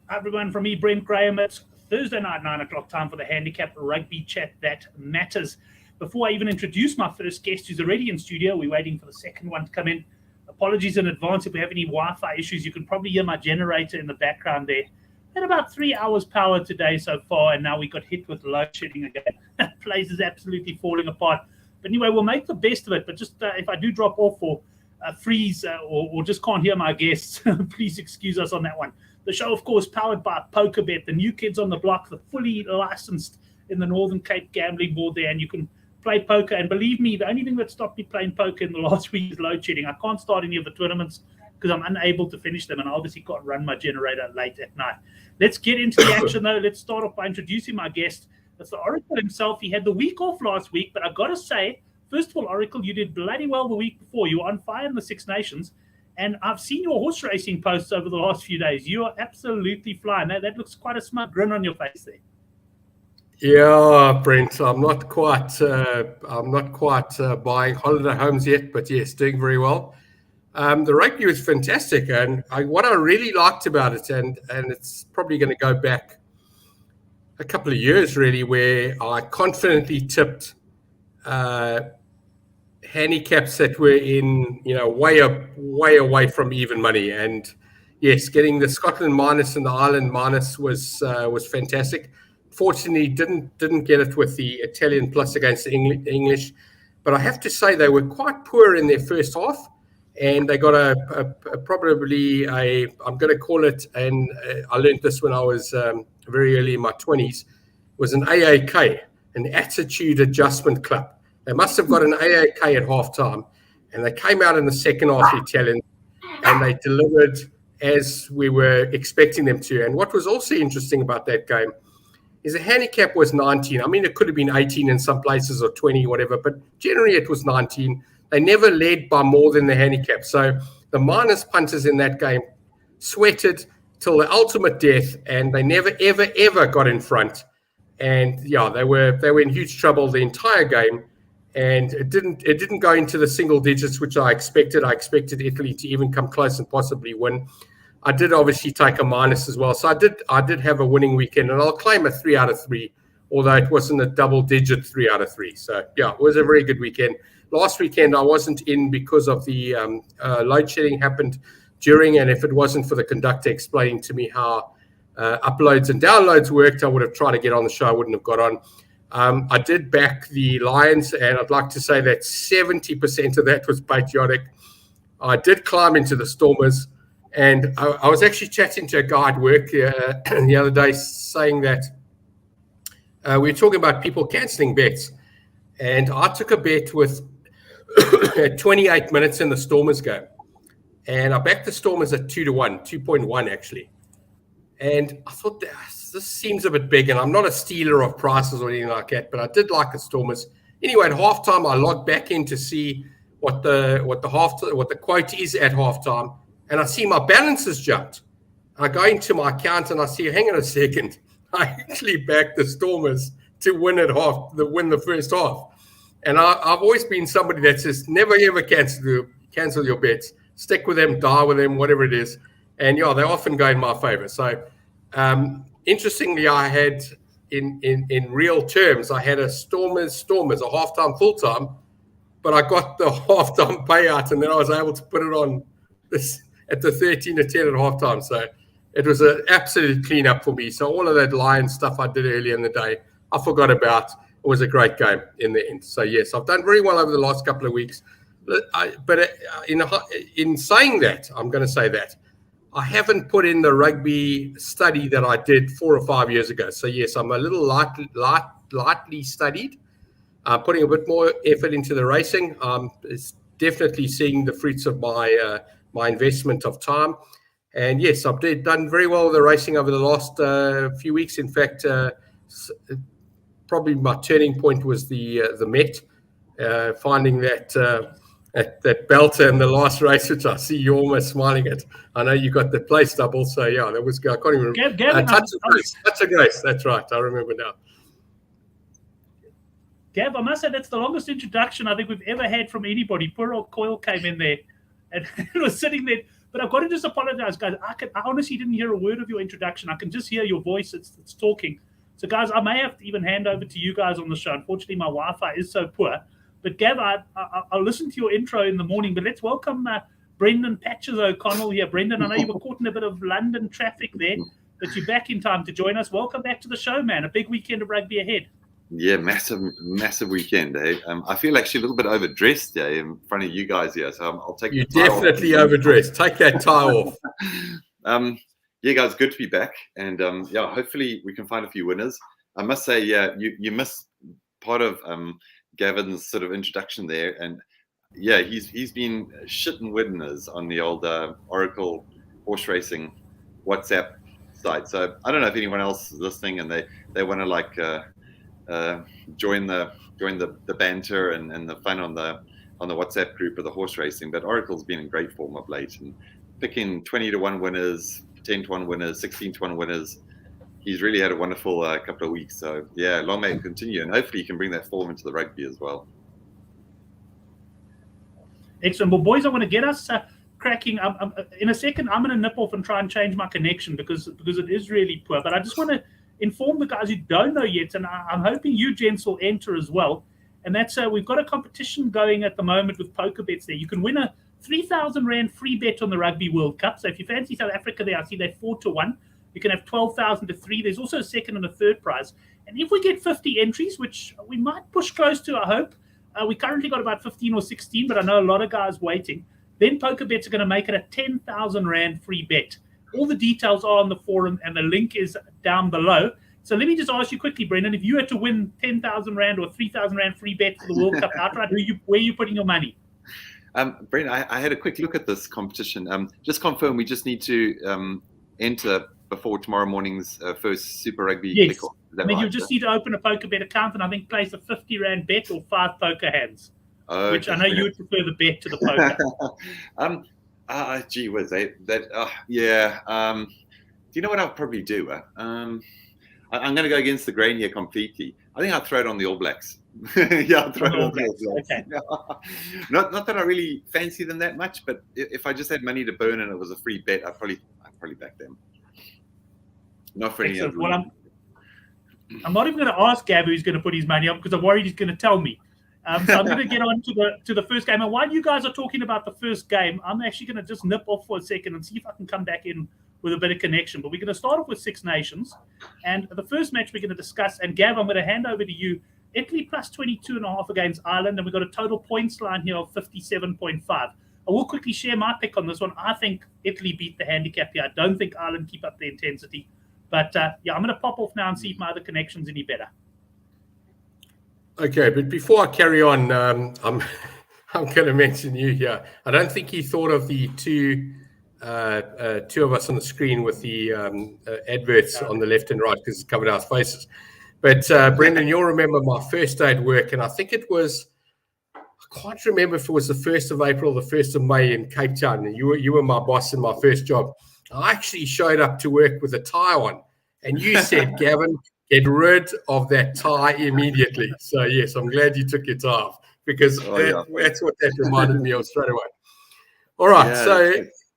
Hi everyone, from me, Brent Graham. It's Thursday night, 9 o'clock time for the Handicap Rugby Chat That Matters. Before I even introduce my first guest who's already in studio, we're waiting for the second one to come in. Apologies in advance if we have any Wi-Fi issues. You can probably hear my generator in the background there. Had about 3 hours power today so far, and now we got hit with load shedding again. Place is absolutely falling apart. But anyway, we'll make the best of it. But just if I do drop off or freeze or just can't hear my guests, please excuse us on that one. The show, of course, powered by POKERBET, the new kids on the block, the fully licensed in the Northern Cape gambling board there, and you can play poker. And believe me, the only thing that stopped me playing poker in the last week is load shedding. I can't start any of the tournaments because I'm unable to finish them, and I obviously can't run my generator late at night. Let's get into the action, though. Let's start off by introducing my guest. That's the Oracle himself. He had the week off last week, but I've got to say, first of all, Oracle, you did bloody well the week before. You were on fire in the Six Nations. And I've seen your horse racing posts over the last few days. You are absolutely flying. That looks quite a smug grin on your face there. Yeah, Brent, I'm not quite buying holiday homes yet, but yes, doing very well. The rugby was fantastic, and what I really liked about it, and it's probably going to go back a couple of years really, where I confidently tipped handicaps that were in, way away from even money. And yes, getting the Scotland minus and the Ireland minus was fantastic. Fortunately, didn't get it with the Italian plus against the English, but I have to say they were quite poor in their first half, and they got probably I'm going to call it, and I learned this when I was very early in my 20s, was an AAK, an Attitude Adjustment Club. They must have got an AAK at halftime, and they came out in the second half, the Italians, and they delivered as we were expecting them to. And what was also interesting about that game is the handicap was 19. I mean, it could have been 18 in some places or 20, whatever, but generally it was 19. They never led by more than the handicap. So the minus punters in that game sweated till the ultimate death, and they never, ever, ever got in front. And yeah, they were in huge trouble the entire game. And it didn't go into the single digits, which I expected. I expected Italy to even come close and possibly win. I did obviously take a minus as well. So I did have a winning weekend, and I'll claim a 3 out of 3, although it wasn't a double-digit 3 out of 3. So yeah, it was a very good weekend. Last weekend I wasn't in because of the load shedding happened during, and if it wasn't for the conductor explaining to me how uploads and downloads worked, I would have tried to get on the show. I wouldn't have got on. I did back the Lions, and I'd like to say that 70% of that was patriotic. I did climb into the Stormers, and I was actually chatting to a guy at work the other day saying that we were talking about people cancelling bets, and I took a bet with 28 minutes in the Stormers game, and I backed the Stormers at 2-1, 2.1 actually. And I thought, this seems a bit big, and I'm not a stealer of prices or anything like that, but I did like the Stormers. Anyway, at halftime, I logged back in to see what the quote is at halftime, and I see my balances jumped. I go into my account and I see, hang on a second, I actually backed the Stormers to win the first half. And I've always been somebody that says never ever cancel your bets, stick with them, die with them, whatever it is. And yeah, they often go in my favor. So interestingly, I had in real terms, I had a Stormers, a halftime, full time, but I got the halftime payout, and then I was able to put it on this at the 13-10 at halftime. So it was an absolute cleanup for me. So all of that Lions stuff I did earlier in the day, I forgot about. It was a great game in the end. So yes, I've done very well over the last couple of weeks. But in saying that, I'm going to say that I haven't put in the rugby study that I did 4 or 5 years ago. So yes, I'm a little lightly studied, putting a bit more effort into the racing. It's definitely seeing the fruits of my investment of time. And yes, I've done very well with the racing over the last few weeks. In fact, probably my turning point was the Met, finding that belter in the last race, which I see you almost smiling at. I know you got the place double, so yeah, that was, I can't even remember. Touch of Grace, that's right, I remember now. Gav, I must say that's the longest introduction I think we've ever had from anybody. Poor old Coyle came in there and was sitting there. But I've got to just apologize, guys. I honestly didn't hear a word of your introduction. I can just hear your voice. It's talking. So, guys, I may have to even hand over to you guys on the show. Unfortunately, my Wi-Fi is so poor. But, Gav, I'll listen to your intro in the morning. But let's welcome Brendan Patches O'Connell here. Brendan, I know you were caught in a bit of London traffic there, but you're back in time to join us. Welcome back to the show, man. A big weekend of rugby ahead. Yeah, massive weekend, eh? I feel actually a little bit overdressed, in front of you guys here. So I'll take. You're definitely overdressed. Take that tie off. Yeah, guys, good to be back, and hopefully we can find a few winners. I must say, you missed part of Gavin's sort of introduction there, and yeah, he's been shitting winners on the old Oracle horse racing WhatsApp site. So I don't know if anyone else is listening and they want to join the banter and the fun on the WhatsApp group of the horse racing. But Oracle's been in great form of late and picking 20-1 winners, 10-1 winners, 16-1 winners. He's really had a wonderful couple of weeks. So yeah, long may it continue, and hopefully he can bring that form into the rugby as well. Excellent. Well, boys, I want to get us cracking. In a second, I'm going to nip off and try and change my connection because it is really poor. But I just want to inform the guys who don't know yet, and I'm hoping you gents will enter as well. And that's we've got a competition going at the moment with POKERBETs there. You can win a 3,000 Rand free bet on the Rugby World Cup. So if you fancy South Africa there, I see they're 4-1. You can have 12,000 to 3. There's also a second and a third prize. And if we get 50 entries, which we might push close to, I hope, we currently got about 15 or 16, but I know a lot of guys waiting. Then POKERBETs are going to make it a 10,000 Rand free bet. All the details are on the forum, and the link is down below. So let me just ask you quickly, Brendan, if you had to win 10,000 Rand or 3,000 Rand free bet for the World Cup outright, where are you putting your money? Brendan, I had a quick look at this competition. Just confirm, we just need to enter before tomorrow morning's first Super Rugby kickoff. And then you just need to open a POKERBET account and I think place a 50 Rand bet or 5 poker hands, which I know you would prefer the bet to the poker. Gee whiz, yeah. Do you know what I'll probably do? I'm going to go against the grain here completely. I think I'll throw it on the All Blacks. Yeah, I'll throw it on the All Blacks. Okay. Not that I really fancy them that much, but if I just had money to burn and it was a free bet, I'd probably back them. Not for any other reason. I'm not even going to ask Gab who's going to put his money on because I'm worried he's going to tell me. So I'm going to get on to the first game. And while you guys are talking about the first game, I'm actually going to just nip off for a second and see if I can come back in with a bit of connection. But we're going to start off with Six Nations. And the first match we're going to discuss, and Gav, I'm going to hand over to you. Italy plus 22.5 against Ireland, and we've got a total points line here of 57.5. I will quickly share my pick on this one. I think Italy beat the handicap here. I don't think Ireland keep up the intensity. But, I'm going to pop off now and see if my other connection's any better. Okay, but before I carry on, I'm going to mention you here. I don't think he thought of the two of us on the screen with the adverts on the left and right because it's covered our faces. But, Brendan, you'll remember my first day at work, and I think it was, I can't remember if it was the 1st of April or the 1st of May in Cape Town. And you were my boss in my first job. I actually showed up to work with a tie on, and you said, Gavin, get rid of that tie immediately. So, yes, I'm glad you took your tie off because that's what that reminded me of straight away. All right,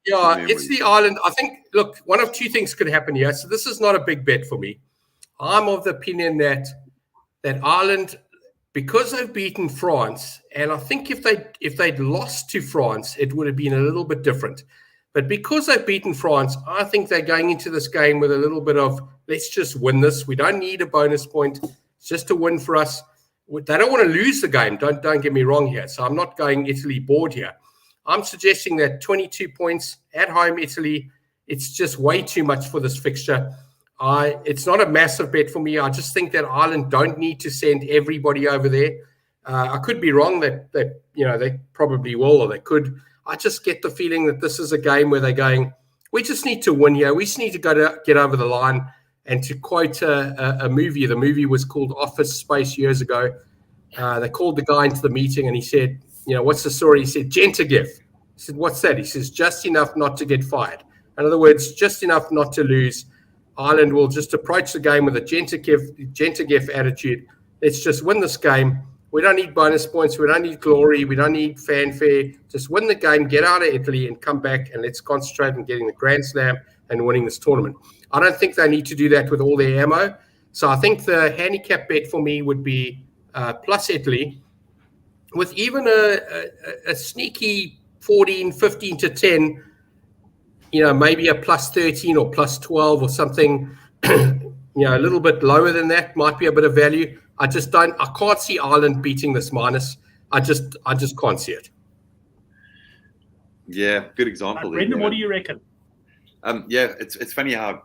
it's the Ireland. I think, look, one of two things could happen here. So this is not a big bet for me. I'm of the opinion that Ireland, because they've beaten France, and I think if they'd lost to France, it would have been a little bit different. But because they've beaten France, I think they're going into this game with a little bit of, let's just win this. We don't need a bonus point. It's just a win for us. They don't want to lose the game. Don't get me wrong here. So I'm not going Italy board here. I'm suggesting that 22 points at home, Italy, it's just way too much for this fixture. It's not a massive bet for me. I just think that Ireland don't need to send everybody over there. I could be wrong that they probably will, or they could. I just get the feeling that this is a game where they're going, we just need to win here. We just need to get over the line. And to quote a movie, the movie was called Office Space years ago. They called the guy into the meeting and he said, what's the story? He said, Gentagif. He said, what's that? He says, just enough not to get fired. In other words, just enough not to lose. Ireland will just approach the game with a Gentagif attitude. Let's just win this game. We don't need bonus points. We don't need glory. We don't need fanfare. Just win the game, get out of Italy, and come back, and let's concentrate on getting the Grand Slam and winning this tournament. I don't think they need to do that with all their ammo. So I think the handicap bet for me would be plus Italy, with even a sneaky 14, 15 to 10, maybe a plus 13 or plus 12 or something, a little bit lower than that might be a bit of value. I can't see Ireland beating this minus. I just can't see it. Yeah, good example. Brendan, what do you reckon? Yeah, it's funny how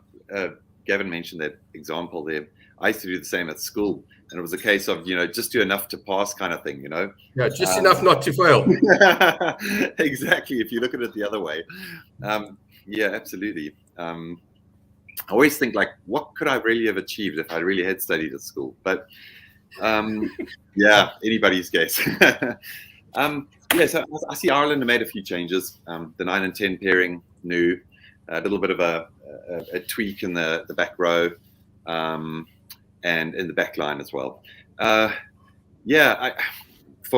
Gavin mentioned that example there. I used to do the same at school, and it was a case of, just do enough to pass kind of thing, Yeah, just enough not to fail. Exactly, if you look at it the other way. Yeah, absolutely. I always think, like, what could I really have achieved if I really had studied at school? But yeah, anybody's guess. Yeah, so I see Ireland have made a few changes. The 9 and 10 pairing, new. A little bit of a tweak in the back row, and in the back line as well. For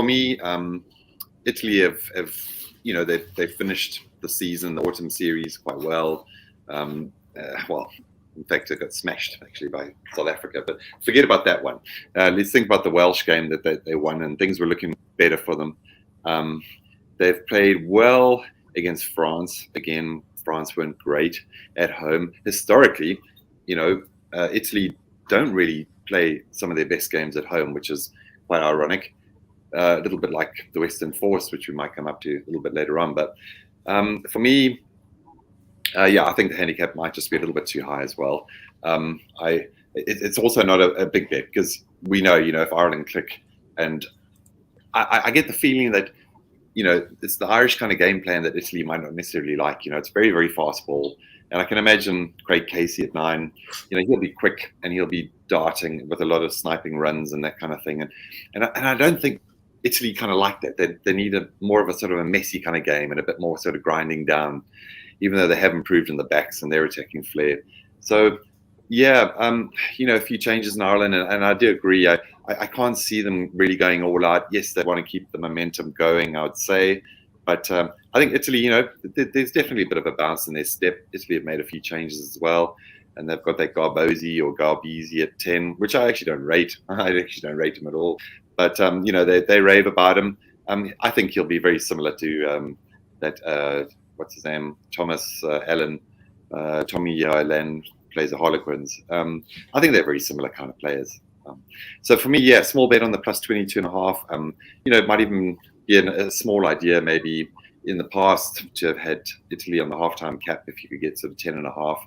me, Italy have they've finished the season, the autumn series, quite well. In fact, it got smashed actually by South Africa, but forget about that one. Let's think about the Welsh game that they won, and things were looking better for them. They've played well against France. Again, France weren't great at home. Historically, Italy don't really play some of their best games at home, which is quite ironic. A little bit like the Western Force, which we might come up to a little bit later on. But for me, I think the handicap might just be a little bit too high as well. It's also not a big bet, because we know, if Ireland click, and I get the feeling that, it's the Irish kind of game plan that Italy might not necessarily like. It's very, very fast ball. And I can imagine Craig Casey at 9, he'll be quick and he'll be darting with a lot of sniping runs and that kind of thing. And I don't think Italy kind of like that. They need more of a sort of a messy kind of game and a bit more sort of grinding down, even though they have improved in the backs and their attacking flair. So, yeah, a few changes in Ireland, and I do agree. I can't see them really going all out. Yes, they want to keep the momentum going, I would say. But I think Italy, there's definitely a bit of a bounce in their step. Italy have made a few changes as well. And they've got that Garbisi or Garbisi at 10, which I actually don't rate. I actually don't rate him at all. But, they rave about him. I think he'll be very similar to that, what's his name? Thomas Allen. Tommy Allen plays the Harlequins. I think they're very similar kind of players. So for me, yeah, small bet on the plus 22.5. It might even be a small idea maybe in the past to have had Italy on the halftime cap if you could get sort of 10.5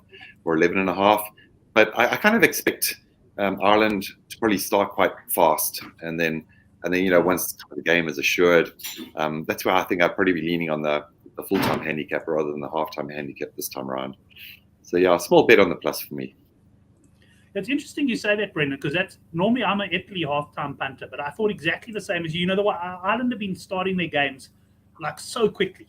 or 11.5. But I kind of expect Ireland to probably start quite fast, and then once the game is assured, that's where I think I'd probably be leaning on the full-time handicap rather than the halftime handicap this time around. So yeah, a small bet on the plus for me. It's interesting you say that, Brendan, because that's normally I'm an Italy halftime punter, but I thought exactly the same as you. Ireland have been starting their games like so quickly,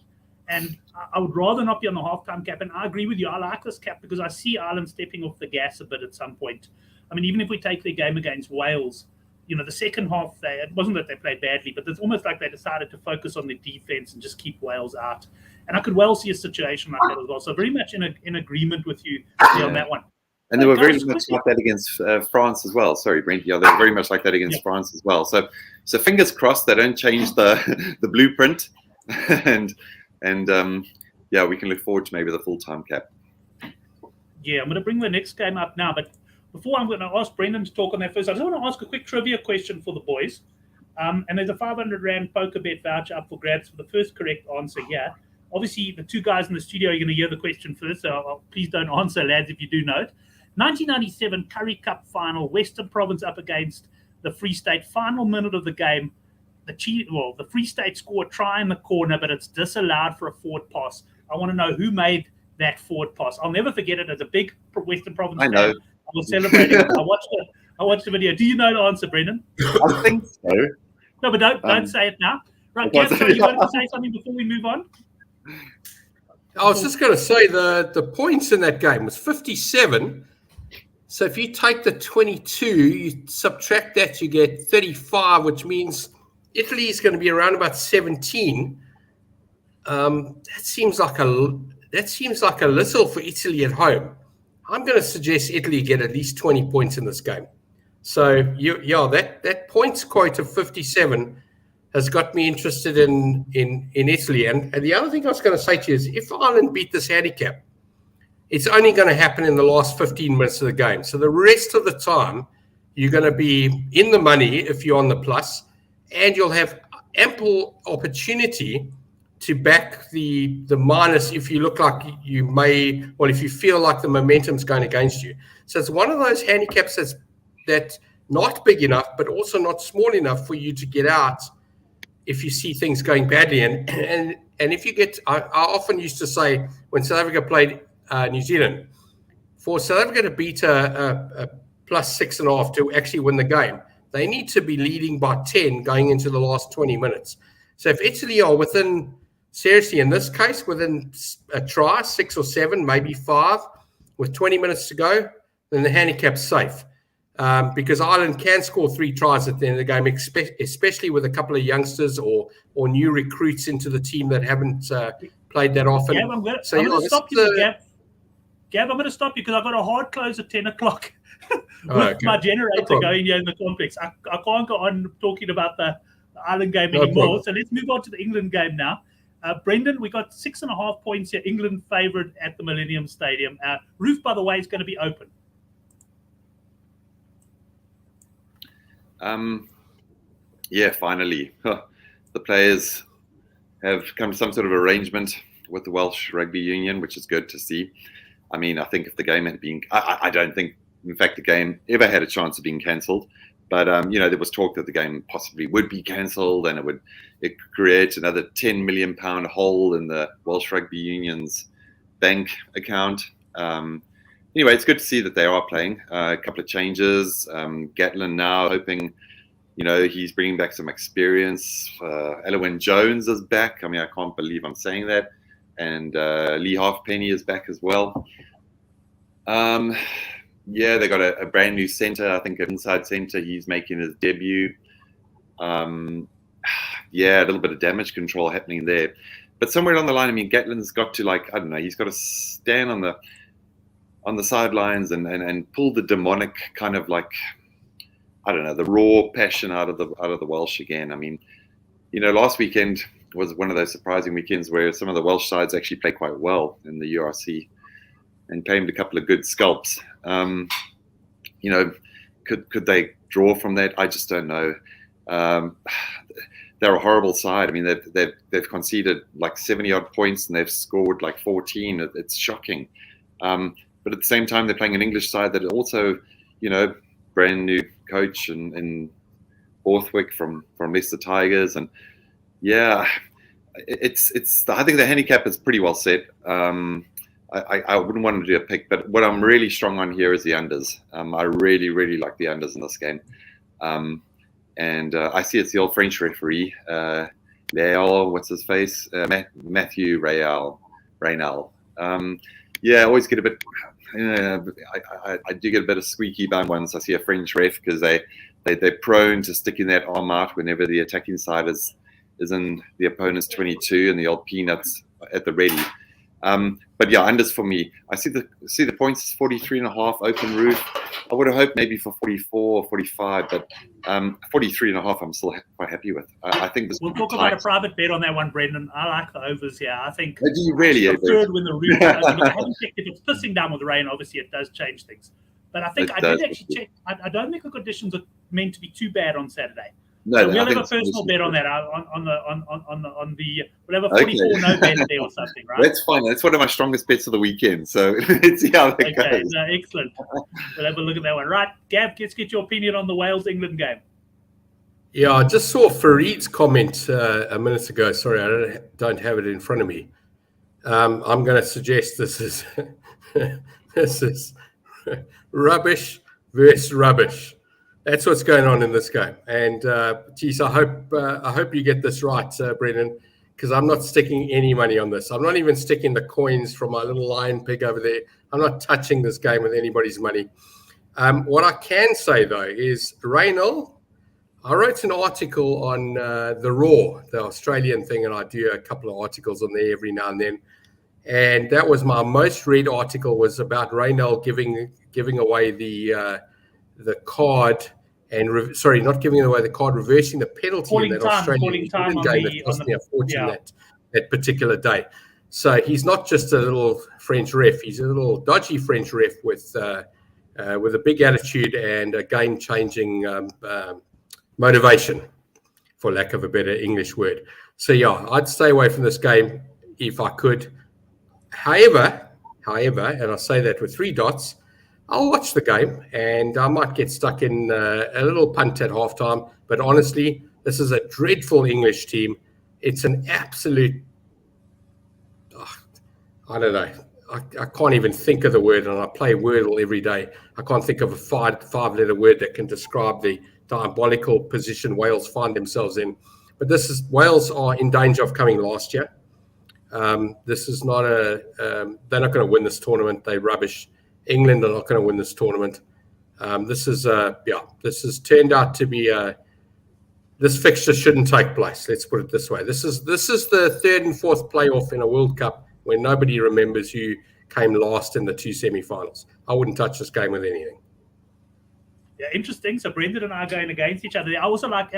and I would rather not be on the halftime cap. And I agree with you. I like this cap because I see Ireland stepping off the gas a bit at some point. I mean, even if we take their game against Wales, the second half, it wasn't that they played badly, but it's almost like they decided to focus on the defense and just keep Wales out. And I could well see a situation like that as well. So very much in agreement with you on that one. And they were very much like that against France as well. Sorry, Brent. Yeah, they were very much like that against France as well. So fingers crossed they don't change the blueprint, and we can look forward to maybe the full-time cap. Yeah, I'm going to bring the next game up now, but before I'm going to ask Brendan to talk on that first, I just want to ask a quick trivia question for the boys. And there's a 500 Rand POKERBET voucher up for grabs for the first correct answer here. Obviously, the two guys in the studio are going to hear the question first, so please don't answer, lads, if you do know it. 1997 Currie Cup final, Western Province up against the Free State. Final minute of the game, the Free State score a try in the corner, but it's disallowed for a forward pass. I want to know who made that forward pass. I'll never forget it. As a big Western Province fan, I was celebrating. I watched the video. Do you know the answer, Brendan? I think so. No, but don't say it now. Right, Gav, sorry, you wanted to say something before we move on? I was just going to say the points in that game was 57. So if you take the 22, you subtract that, you get 35, which means Italy is going to be around about 17. That seems like a little for Italy at home. I'm going to suggest Italy get at least 20 points in this game. So that points quote of 57 has got me interested in Italy. And the other thing I was going to say to you is, if Ireland beat this handicap, it's only going to happen in the last 15 minutes of the game. So the rest of the time, you're going to be in the money if you're on the plus, and you'll have ample opportunity to back the minus if you look like you may, well, if you feel like the momentum's going against you. So it's one of those handicaps that's not big enough, but also not small enough for you to get out if you see things going badly. And if you get, I often used to say when South Africa played New Zealand, for South Africa to beat a plus 6.5 to actually win the game, they need to be leading by 10 going into the last 20 minutes. So if Italy are within, seriously, in this case, within a try, 6 or 7, maybe 5, with 20 minutes to go, then the handicap's safe. Because Ireland can score 3 tries at the end of the game, especially with a couple of youngsters or new recruits into the team that haven't played that often. Gab, I'm going to stop you, Gab, I'm going to stop you because I've got a hard close at 10 o'clock with my generator going here in the complex. I can't go on talking about the Ireland game anymore. So let's move on to the England game now. Brendan, we got 6.5 points here. England favoured at the Millennium Stadium. Roof, by the way, is going to be open. Yeah, finally. The players have come to some sort of arrangement with the Welsh Rugby Union, which is good to see. I mean, I think if the game had been... I don't think, in fact, the game ever had a chance of being cancelled. But, there was talk that the game possibly would be cancelled and it create another £10 million hole in the Welsh Rugby Union's bank account. Anyway, it's good to see that they are playing. A couple of changes. Gatlin now hoping, he's bringing back some experience. Elwyn Jones is back. I mean, I can't believe I'm saying that. And Lee Halfpenny is back as well. Yeah, they got a brand new centre. I think an inside centre. He's making his debut. Yeah, a little bit of damage control happening there. But somewhere along the line, I mean, Gatlin's got to he's got to stand on the sidelines and pull the demonic kind of the raw passion out of the Welsh again. I mean, last weekend was one of those surprising weekends where some of the Welsh sides actually played quite well in the URC and claimed a couple of good scalps. Could they draw from that? I just don't know. They're a horrible side. I mean, they've conceded 70 odd points and they've scored 14. It's shocking. But at the same time, they're playing an English side that also, brand new coach in Borthwick from Leicester Tigers, and yeah, I think the handicap is pretty well set. I wouldn't want to do a pick, but what I'm really strong on here is the unders. I really, really like the unders in this game. And I see it's the old French referee, Léal, what's his face? Matthew Raynal. Yeah, I always get a bit, I do get a bit of squeaky bum once I see a French ref because they're prone to sticking that arm out whenever the attacking side is in the opponent's 22 and the old peanuts at the ready. But yeah, unders for me. I see the points 43.5 open roof. I would have hoped maybe for 44 or 45, but 43.5 I'm still quite happy with. I think this. We'll talk about a private bet on that one, Brendan. I like the overs here. I think. Do you really? Third when the roof. I haven't checked if it's pissing down with rain. Obviously, it does change things. But I think I did actually check. I don't think the conditions are meant to be too bad on Saturday. No, so we'll have a personal bet on that we'll have a 44 no bet there or something, right? That's fine. That's one of my strongest bets of the weekend. So let's see how that goes. No, excellent. We'll have a look at that one. Right, Gab, let's get your opinion on the Wales-England game. Yeah, I just saw Farid's comment a minute ago. Sorry, I don't have it in front of me. I'm going to suggest this is this is rubbish versus rubbish. That's what's going on in this game. And geez, I hope you get this right, Brendan, because I'm not sticking any money on this. I'm not even sticking the coins from my little lion pig over there. I'm not touching this game with anybody's money. What I can say, though, is Reynolds, I wrote an article on the Raw, the Australian thing, and I do a couple of articles on there every now and then. And that was my most read article, was about Reynolds giving away the card, and not giving away the card, reversing the penalty in that Australian game that cost me a fortune that particular day. So he's not just a little French ref; he's a little dodgy French ref with a big attitude and a game-changing motivation, for lack of a better English word. So yeah, I'd stay away from this game if I could. However, and I say that with 3 dots, I'll watch the game and I might get stuck in a little punt at halftime. But honestly, this is a dreadful English team. It's an absolute, I don't know. I can't even think of the word, and I play Wordle every day. I can't think of a five-letter word that can describe the diabolical position Wales find themselves in. But Wales are in danger of coming last year. This is not they're not going to win this tournament. They're rubbish. England are not going to win this tournament. This has turned out to be this fixture shouldn't take place. Let's put it this way. This is the 3rd and 4th playoff in a World Cup where nobody remembers who came last in the 2 semi-finals. I wouldn't touch this game with anything. Yeah, interesting. So Brendan and I are going against each other. I also like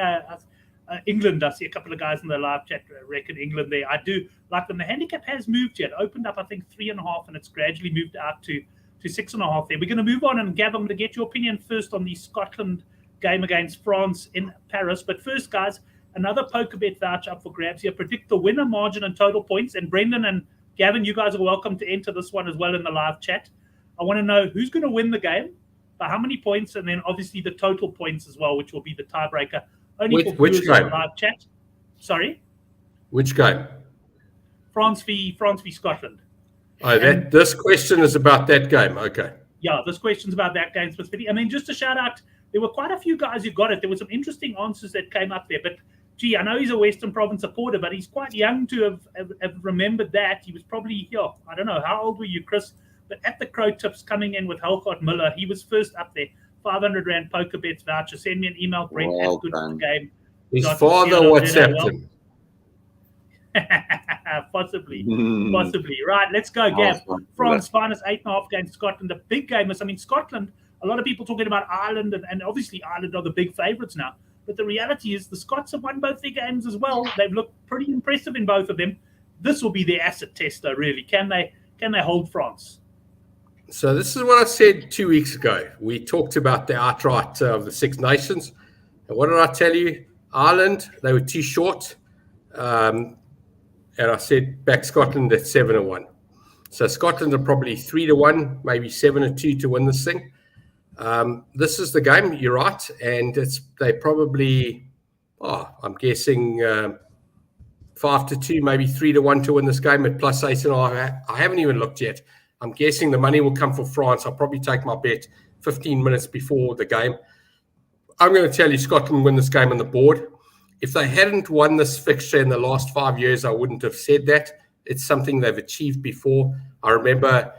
England. I see a couple of guys in the live chat reckon England there. I do like them. The handicap has moved yet. Opened up, I think, 3.5, and it's gradually moved out to 6.5 there. We're going to move on, and Gav, I'm going to get your opinion first on the Scotland game against France in Paris. But first, guys, another POKERBET voucher up for grabs here. Predict the winner, margin, and total points. And Brendan and Gavin, you guys are welcome to enter this one as well in the live chat. I want to know who's going to win the game, by how many points, and then obviously the total points as well, which will be the tiebreaker. Only for which game? Live chat. Sorry? Which game? France v Scotland. Oh, this question is about that game. Okay. Yeah, this question's about that game specifically. I mean, just to shout out, there were quite a few guys who got it. There were some interesting answers that came up there, but gee, I know he's a Western Province supporter, but he's quite young to have remembered that. He was probably, I don't know, how old were you, Chris? But at the Crow Tips coming in with Helcott Miller, he was first up there. 500 Rand POKERBET voucher. Send me an email, Brent, at Good for the Game. His father WhatsApped him. Possibly. Right, let's go, Gav. France minus 8.5 against Scotland. The big game is, Scotland, a lot of people talking about Ireland, and obviously Ireland are the big favourites now. But the reality is the Scots have won both their games as well. They've looked pretty impressive in both of them. This will be their acid test, though, really. Can they hold France? So this is what I said 2 weeks ago. We talked about the outright of the Six Nations. And what did I tell you? Ireland, they were too short. And I said back Scotland at 7-1. So Scotland are probably 3-1, maybe 7-2 to win this thing. This is the game, you're right. And they probably, I'm guessing 5-2, maybe 3-1 to win this game at plus 8.5. I haven't even looked yet. I'm guessing the money will come for France. I'll probably take my bet 15 minutes before the game. I'm going to tell you Scotland win this game on the board. If they hadn't won this fixture in the last 5 years, I wouldn't have said that. It's something they've achieved before. I remember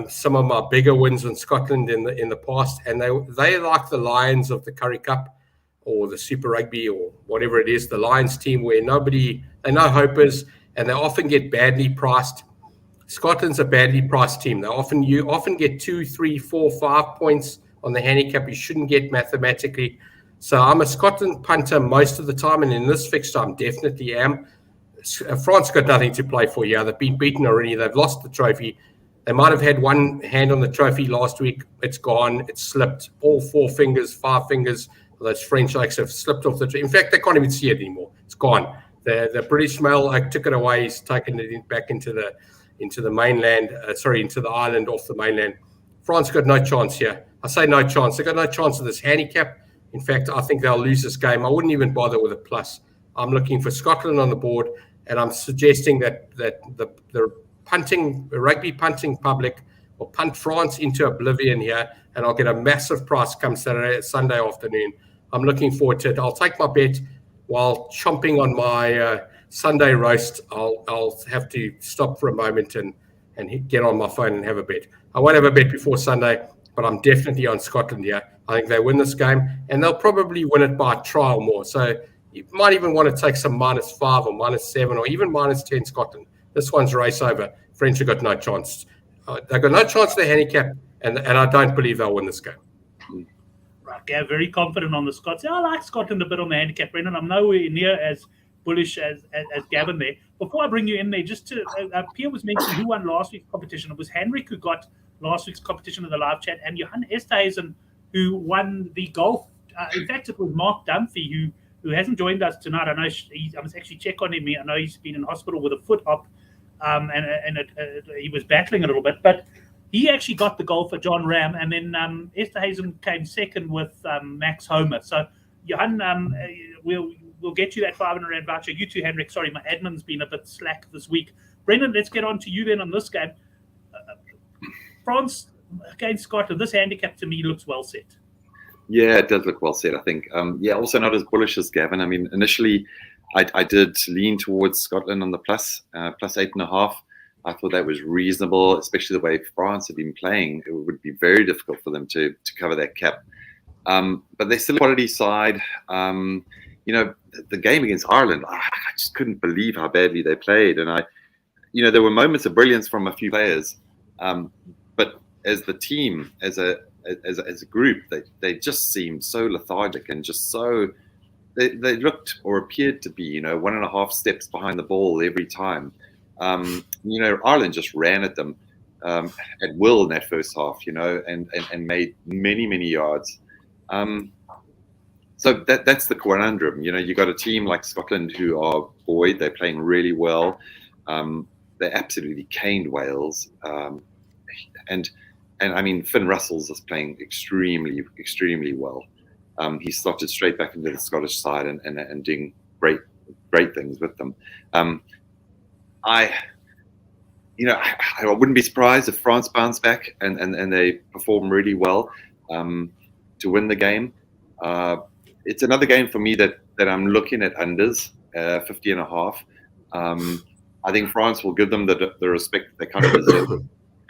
some of my bigger wins in Scotland in the past, and they like the Lions of the Currie Cup or the Super Rugby or whatever it is, the Lions team where they're no hopers, and they often get badly priced. Scotland's a badly priced team. You often get 2, 3, 4, 5 points on the handicap you shouldn't get mathematically. So I'm a Scotland punter most of the time, and in this fixture, I definitely am. France got nothing to play for. Yeah, they've been beaten already. They've lost the trophy. They might have had one hand on the trophy last week. It's gone. It's slipped. All 4 fingers, 5 fingers, those French legs have slipped off the trophy. In fact, they can't even see it anymore. It's gone. The British mail took it away. He's taken it back into the mainland, into the island off the mainland. France got no chance here. I say no chance. They got no chance of this handicap. In fact, I think they'll lose this game. I wouldn't even bother with a plus. I'm looking for Scotland on the board, and I'm suggesting that the rugby punting public will punt France into oblivion here, and I'll get a massive price come Sunday afternoon. I'm looking forward to it. I'll take my bet while chomping on my Sunday roast. I'll have to stop for a moment and get on my phone and have a bet. I won't have a bet before Sunday, but I'm definitely on Scotland here. I think they win this game, and they'll probably win it by trial more. So you might even want to take some -5 or -7 or even -10 Scotland. This one's race over. French have got no chance. They've got no chance to the handicap, and I don't believe they'll win this game. Right, yeah, very confident on the Scots. Yeah, I like Scotland a bit on the handicap, Brendan. I'm nowhere near as bullish as Gavin there. Before I bring you in there, just to Pierre was mentioning who won last week's competition. It was Henrik who got last week's competition in the live chat, and Johan Esterhuizen who won the golf. In fact, it was Mark Dunphy who hasn't joined us tonight. I know I must actually check on him. I know he's been in hospital with a foot op, and he was battling a little bit, but he actually got the goal for John Ram, and then Esterhuizen came second with Max Homer. So Johan, we'll get you that 500 Rand voucher. You too, Henrik. Sorry, my admin's been a bit slack this week. Brendan, let's get on to you then on this game. France against Scotland. This handicap to me looks well set. Yeah, it does look well set, I think. Also not as bullish as Gavin. I mean, initially, I did lean towards Scotland on the plus 8.5. I thought that was reasonable, especially the way France have been playing. It would be very difficult for them to cover that cap. But they're still a quality side. The game against Ireland, I just couldn't believe how badly they played. And there were moments of brilliance from a few players. But as the team, as a group, they just seemed so lethargic and just so they looked or appeared to be 1.5 steps behind the ball every time. Ireland just ran at them at will in that first half, and made many yards. So that's the conundrum. You got a team like Scotland who are buoyed. They're playing really well. They absolutely caned Wales. And I mean, Finn Russell's is playing extremely well. He slotted straight back into the Scottish side and doing great things with them. I wouldn't be surprised if France bounce back and they perform really well to win the game. It's another game for me that I'm looking at unders, 50.5. I think France will give them the respect they kind of deserve.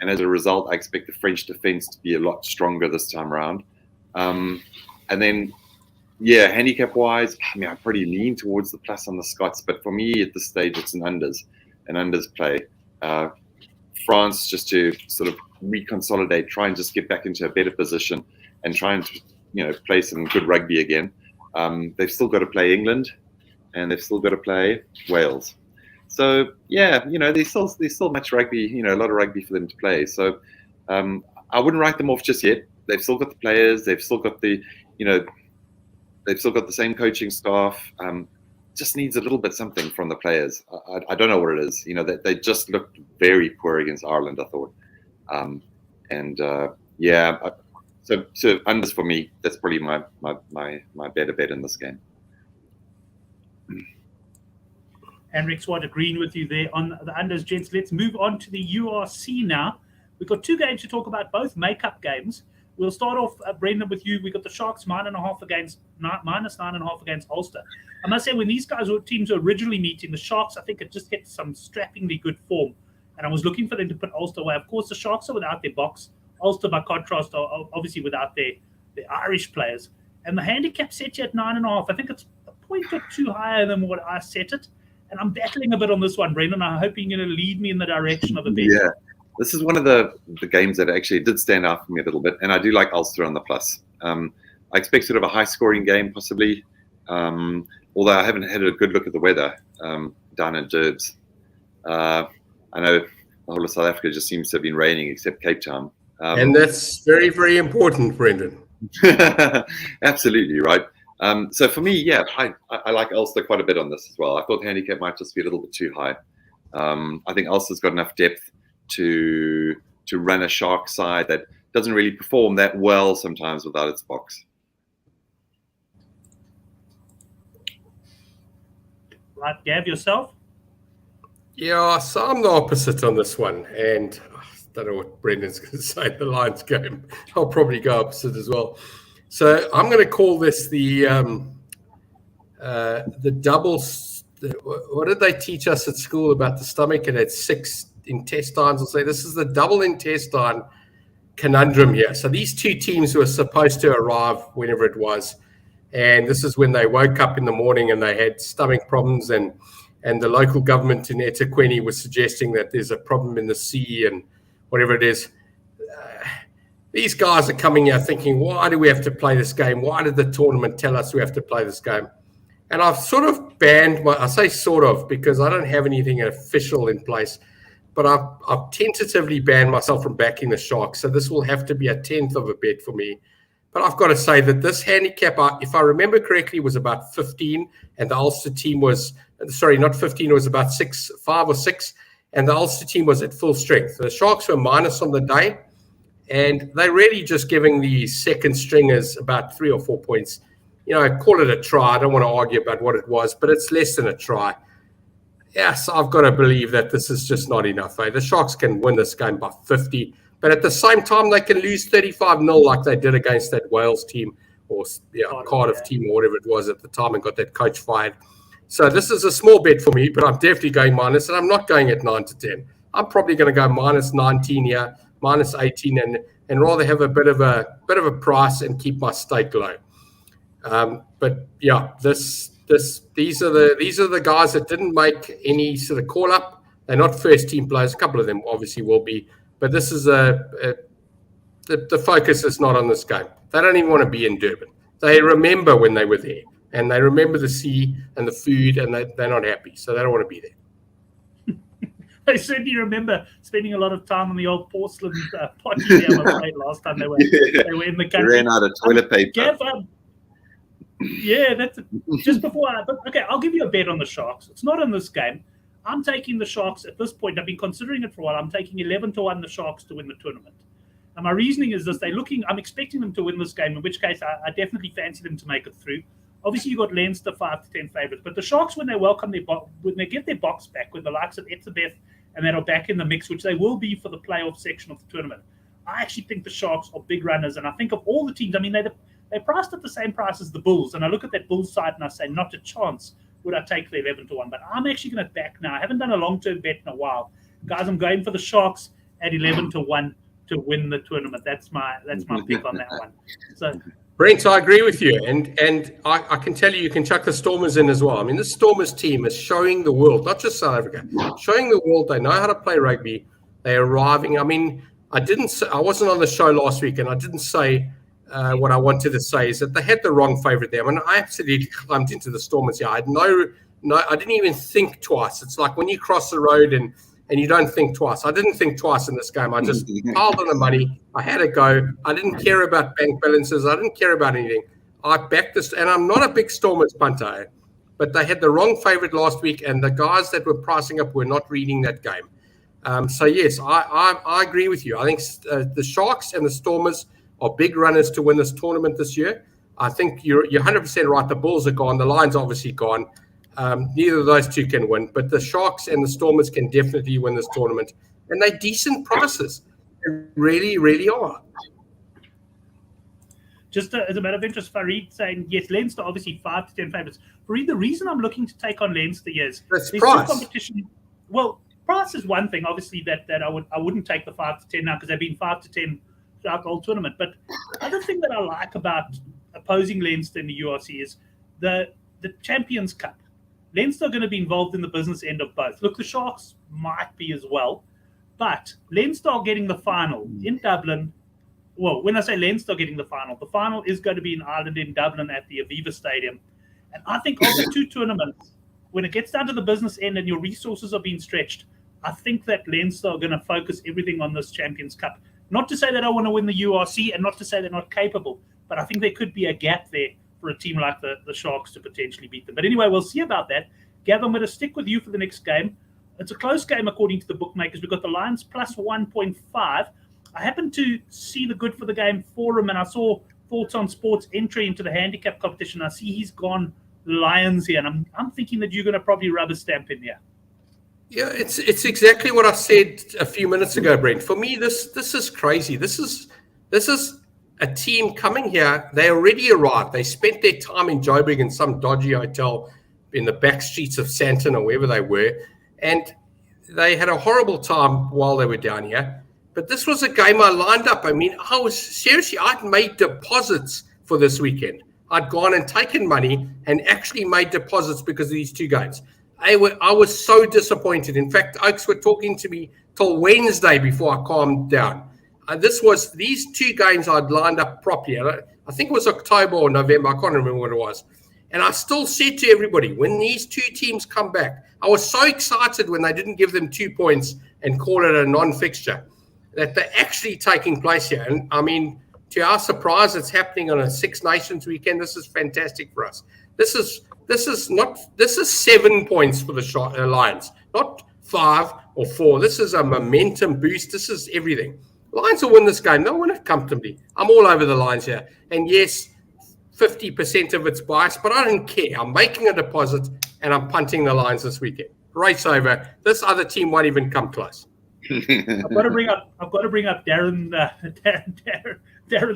And as a result, I expect the French defense to be a lot stronger this time around. And then, handicap-wise, I mean, I pretty lean towards the plus on the Scots. But for me, at this stage, it's an unders play. France just to sort of reconsolidate, try and just get back into a better position and try and, play some good rugby again. They've still got to play England and they've still got to play Wales. So there's still much rugby, a lot of rugby for them to play. So I wouldn't write them off just yet. They've still got the players. They've still got the same coaching staff. Just needs a little bit something from the players. I don't know what it is. They just looked very poor against Ireland, I thought. So unders for me. That's probably my better bet in this game. Henrik Swart agreeing with you there on the unders, gents. Let's move on to the URC now. We've got 2 games to talk about, both make-up games. We'll start off, Brendan, with you. We've got the Sharks -9.5 against Ulster. I must say, when these teams were originally meeting, the Sharks, I think, had just hit some strappingly good form. And I was looking for them to put Ulster away. Of course, the Sharks are without their box. Ulster, by contrast, are obviously without their Irish players. And the handicap set you at 9.5. I think it's a point or two higher than what I set it. And I'm battling a bit on this one, Brendan. I'm hoping you're going to lead me in the direction of a bet. Yeah, this is one of the games that actually did stand out for me a little bit. And I do like Ulster on the plus. I expect sort of a high-scoring game, possibly. Although I haven't had a good look at the weather down in Durbs. I know the whole of South Africa just seems to have been raining, except Cape Town. And that's very, very important, Brendan. Absolutely, right. So for me, I like Ulster quite a bit on this as well. I thought the handicap might just be a little bit too high. I think Ulster's got enough depth to run a Shark side that doesn't really perform that well sometimes without its box. Right, Gav, yourself? Yeah, so I'm the opposite on this one. And I don't know what Brendan's going to say in the Lions game. I'll probably go opposite as well. So I'm going to call this the double. What did they teach us at school about the stomach? And it's 6 intestines. I'll say this is the double intestine conundrum here. So these two teams were supposed to arrive whenever it was, and this is when they woke up in the morning and they had stomach problems, and the local government in eThekwini was suggesting that there's a problem in the sea and whatever it is. These guys are coming here thinking, why do we have to play this game? Why did the tournament tell us we have to play this game? And I've sort of banned I say sort of because I don't have anything official in place, but I've tentatively banned myself from backing the Sharks. So this will have to be a 10th of a bet for me. But I've got to say that this handicap, if I remember correctly, was about 15, and the Ulster team was, sorry, not 15, it was about 5 or 6, and the Ulster team was at full strength. The Sharks were minus on the day, and they're really just giving the second stringers about 3 or 4 points. You know, call it a try. I don't want to argue about what it was, but it's less than a try. Yes, I've got to believe that this is just not enough. The Sharks can win this game by 50, but at the same time, they can lose 35-0 like they did against that Wales team or Cardiff team or whatever it was at the time and got that coach fired. So this is a small bet for me, but I'm definitely going minus, and I'm not going at 9 to 10. I'm probably going to go minus 19 here, minus 18, and rather have a bit of a price and keep my stake low. But yeah, these are the guys that didn't make any sort of call up. They're not first team players. A couple of them obviously will be, but this is the focus is not on this game. They don't even want to be in Durban. They remember when they were there, and they remember the sea and the food, and they're not happy, so they don't want to be there. I certainly remember spending a lot of time on the old porcelain potty there last time they were in the country. Ran out of toilet paper. Gav, yeah, that's just before. But okay, I'll give you a bet on the Sharks. It's not in this game. I'm taking the Sharks at this point. I've been considering it for a while. I'm taking 11 to 1 the Sharks to win the tournament. And my reasoning is this: I'm expecting them to win this game. In which case, I definitely fancy them to make it through. Obviously, you got Leinster 5 to 10 favourites, but the Sharks, when they get their box back with the likes of Etzebeth and that are back in the mix, which they will be for the playoff section of the tournament, I actually think the Sharks are big runners. And I think of all the teams, I mean, they're priced at the same price as the Bulls. And I look at that Bulls side and I say, not a chance would I take the 11 to 1. But I'm actually going to back now. I haven't done a long-term bet in a while. Guys, I'm going for the Sharks at 11 to 1 to win the tournament. That's my pick on that one. So, Brent, I agree with you, and I can tell you can chuck the Stormers in as well. I mean, this Stormers team is showing the world, not just South Africa, showing the world they know how to play rugby. They're arriving. I mean, I wasn't on the show last week, and I didn't say what I wanted to say is that they had the wrong favourite there. I mean, I absolutely climbed into the Stormers here. I had I didn't even think twice. It's like when you cross the road and you don't think twice. I didn't think twice in this game. I just piled on the money. I had a go. I didn't care about bank balances. I didn't care about anything. I backed this, and I'm not a big Stormers punter, but they had the wrong favourite last week, and the guys that were pricing up were not reading that game. So, yes, I agree with you. I think the Sharks and the Stormers are big runners to win this tournament this year. I think you're 100% right. The Bulls are gone. The Lions obviously gone. Neither of those two can win, but the Sharks and the Stormers can definitely win this tournament, and they're decent prices. They really, really are. Just as a matter of interest, Farid saying yes, Leinster obviously 5 to 10 favourites. Farid, the reason I'm looking to take on Leinster is there's price. Competition. Well, price is one thing. Obviously, that I wouldn't take the 5 to 10 now because they've been 5 to 10 throughout the whole tournament. But the other thing that I like about opposing Leinster in the URC is the Champions Cup. Leinster are going to be involved in the business end of both. Look, the Sharks might be as well, but Leinster are getting the final in Dublin. Well, when I say Leinster getting the final is going to be in Ireland, in Dublin at the Aviva Stadium. And I think of the two tournaments, when it gets down to the business end and your resources are being stretched, I think that Leinster are going to focus everything on this Champions Cup. Not to say they don't want to win the URC and not to say they're not capable, but I think there could be a gap there for a team like the Sharks to potentially beat them. But anyway, we'll see about that. Gav, I'm going to stick with you for the next game. It's a close game according to the bookmakers. We've got the Lions plus 1.5. I happened to see the Good for the Game forum, and I saw Thoughts on Sports entry into the handicap competition. I see he's gone Lions here, and I'm thinking that you're going to probably rubber stamp in here. Yeah, it's exactly what I said a few minutes ago, Brent. For me, this is crazy. This is a team coming here. They already arrived. They spent their time in Joburg in some dodgy hotel in the back streets of Sandton or wherever they were, and they had a horrible time while they were down here. But this was a game I lined up. I mean, I'd made deposits for this weekend. I'd gone and taken money and actually made deposits because of these two games. I was so disappointed. In fact, Oaks were talking to me till Wednesday before I calmed down. These two games I'd lined up properly. I think it was October or November. I can't remember what it was. And I still said to everybody, when these two teams come back, I was so excited when they didn't give them 2 points and call it a non-fixture, that they're actually taking place here. And I mean, to our surprise, it's happening on a Six Nations weekend. This is fantastic for us. This is 7 points for the Lions, not 5 or 4. This is a momentum boost. This is everything. Lions will win this game. They'll win it comfortably. I'm all over the Lions here. And yes, 50% of it's biased, but I don't care. I'm making a deposit and I'm punting the Lions this weekend. Race over. This other team won't even come close. I've got to bring up Darren's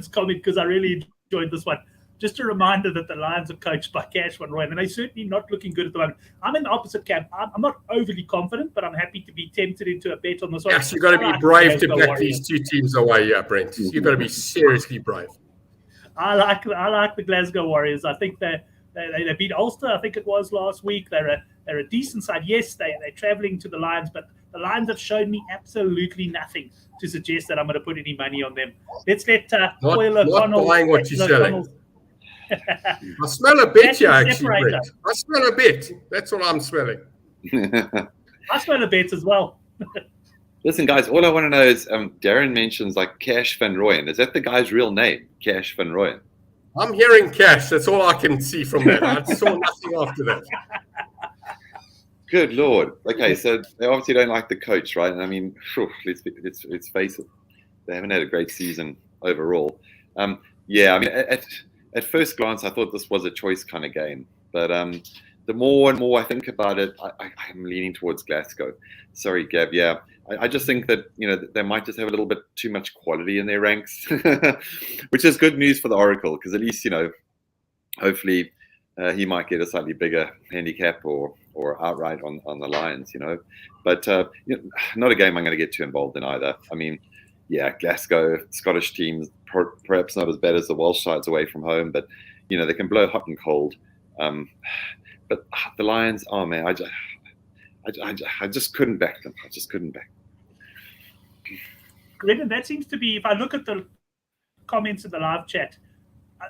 comment because I really enjoyed this one. Just a reminder that the Lions are coached by Cash Van Rooyen, and they're certainly not looking good at the moment. I'm in the opposite camp. I'm not overly confident, but I'm happy to be tempted into a bet on this one. Yes, you've got to be brave to back these two teams away, Brent. You've got to be seriously brave. I like the Glasgow Warriors. I think they beat Ulster, I think it was last week. They're a decent side. Yes, they're travelling to the Lions, but the Lions have shown me absolutely nothing to suggest that I'm going to put any money on them. Let's let Hoyle O'Connell. Not buying what you're selling. I smell a bit here, actually, Brent. I smell a bit. That's what I'm smelling. I smell a bit as well. Listen, guys, all I want to know is Darren mentions like Cash Van Rooyen. Is that the guy's real name, Cash Van Rooyen? I'm hearing Cash. That's all I can see from that. I saw nothing after that. Good Lord. Okay, so they obviously don't like the coach, right? And I mean, let's face it, they haven't had a great season overall. Yeah, I mean, at first glance, I thought this was a choice kind of game. But the more and more I think about it, I'm leaning towards Glasgow. Sorry, Gab. Yeah, I just think that, they might just have a little bit too much quality in their ranks, which is good news for the Oracle, because at least, hopefully he might get a slightly bigger handicap or outright on the Lions, But not a game I'm going to get too involved in either. I mean, yeah, Glasgow, Scottish teams, perhaps not as bad as the Welsh sides away from home, but, they can blow hot and cold. But the Lions, oh man, I just couldn't back them. I just couldn't back them. Brendan, that seems to be, if I look at the comments in the live chat,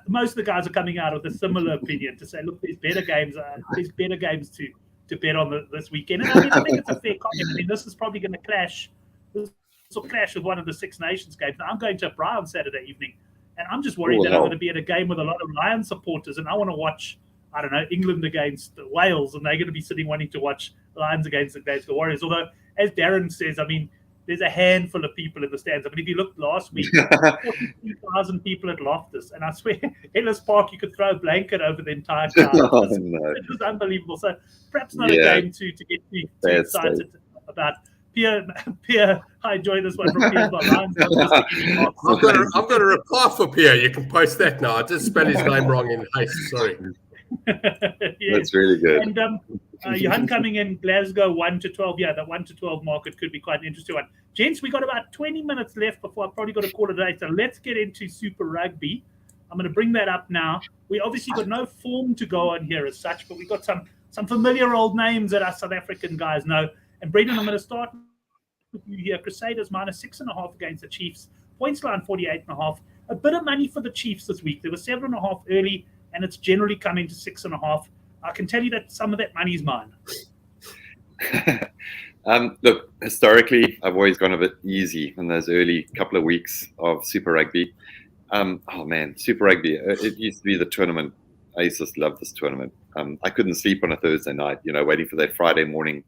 most of the guys are coming out with a similar opinion to say, look, there's better games to bet on this weekend. And I think it's a fair comment. I mean, this is probably going to clash. This will clash with one of the Six Nations games. Now, I'm going to Bri on Saturday evening, and I'm just worried that I'm going to be at a game with a lot of Lions supporters, and I want to watch, I don't know, England against Wales, and they're going to be sitting wanting to watch Lions against the Glasgow Warriors. Although, as Darren says, I mean, there's a handful of people in the stands. I mean, if you looked last week, 42,000 people at Loftus. And I swear, Ellis Park, you could throw a blanket over the entire crowd. It was unbelievable. So perhaps not a game to get too excited about. Pierre, I enjoy this one from Pierre's Lions. I've got a reply for Pierre. You can post that now. I just spelled his name wrong in haste. Sorry. Yes. That's really good. And Johan coming in Glasgow 1 to 12. Yeah, the 1 to 12 market could be quite an interesting one. Gents, we got about 20 minutes left before I've probably got to call it a day. So let's get into Super Rugby. I'm going to bring that up now. We obviously got no form to go on here as such, but we got some familiar old names that us South African guys know. And Brendan, I'm going to start with you here. Crusaders minus 6.5 against the Chiefs. Points line 48.5. A bit of money for the Chiefs this week. There was 7.5 early, and it's generally coming to 6.5. I can tell you that some of that money is mine. Look, historically, I've always gone a bit easy in those early couple of weeks of Super Rugby. Oh man, Super Rugby, it used to be the tournament. I used to love this tournament. I couldn't sleep on a Thursday night, waiting for that Friday morning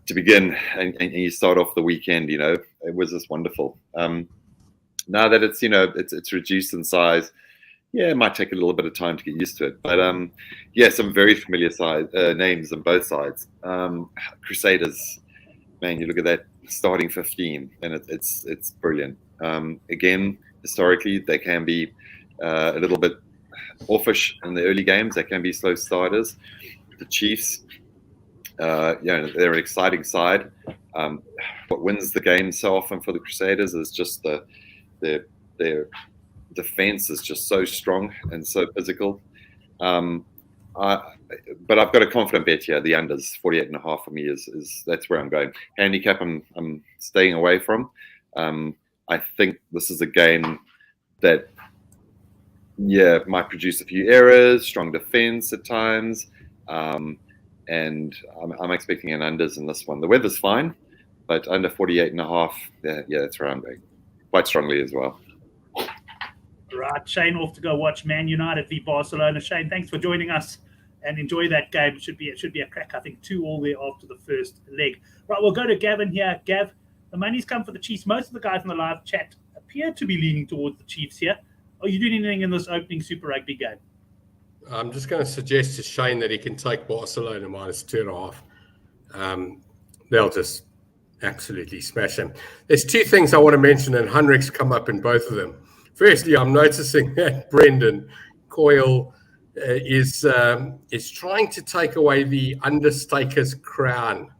to begin, and you start off the weekend, it was just wonderful. Now that it's reduced in size, yeah, it might take a little bit of time to get used to it. But yeah, some very familiar names on both sides. Crusaders, man, you look at that starting 15, and it's brilliant. Again, historically, they can be a little bit offish in the early games. They can be slow starters. The Chiefs, they're an exciting side. What wins the game so often for the Crusaders is just their defense is just so strong and so physical. But I've got a confident bet here. The unders 48.5 for me is that's where I'm going. Handicap I'm staying away from. I think this is a game that might produce a few errors, strong defense at times, and I'm expecting an unders in this one. The weather's fine, but under 48.5, that's where I'm going quite strongly as well. Right, Shane off to go watch Man United v Barcelona. Shane, thanks for joining us and enjoy that game. It should be a crack. I think 2-2 there after the first leg. Right, we'll go to Gavin here. Gav, the money's come for the Chiefs. Most of the guys in the live chat appear to be leaning towards the Chiefs here. Are you doing anything in this opening Super Rugby game? I'm just going to suggest to Shane that he can take Barcelona -2.5. They'll just absolutely smash them. There's two things I want to mention, and Henrik's come up in both of them. Firstly, I'm noticing that Brendan Coyle is trying to take away the understaker's crown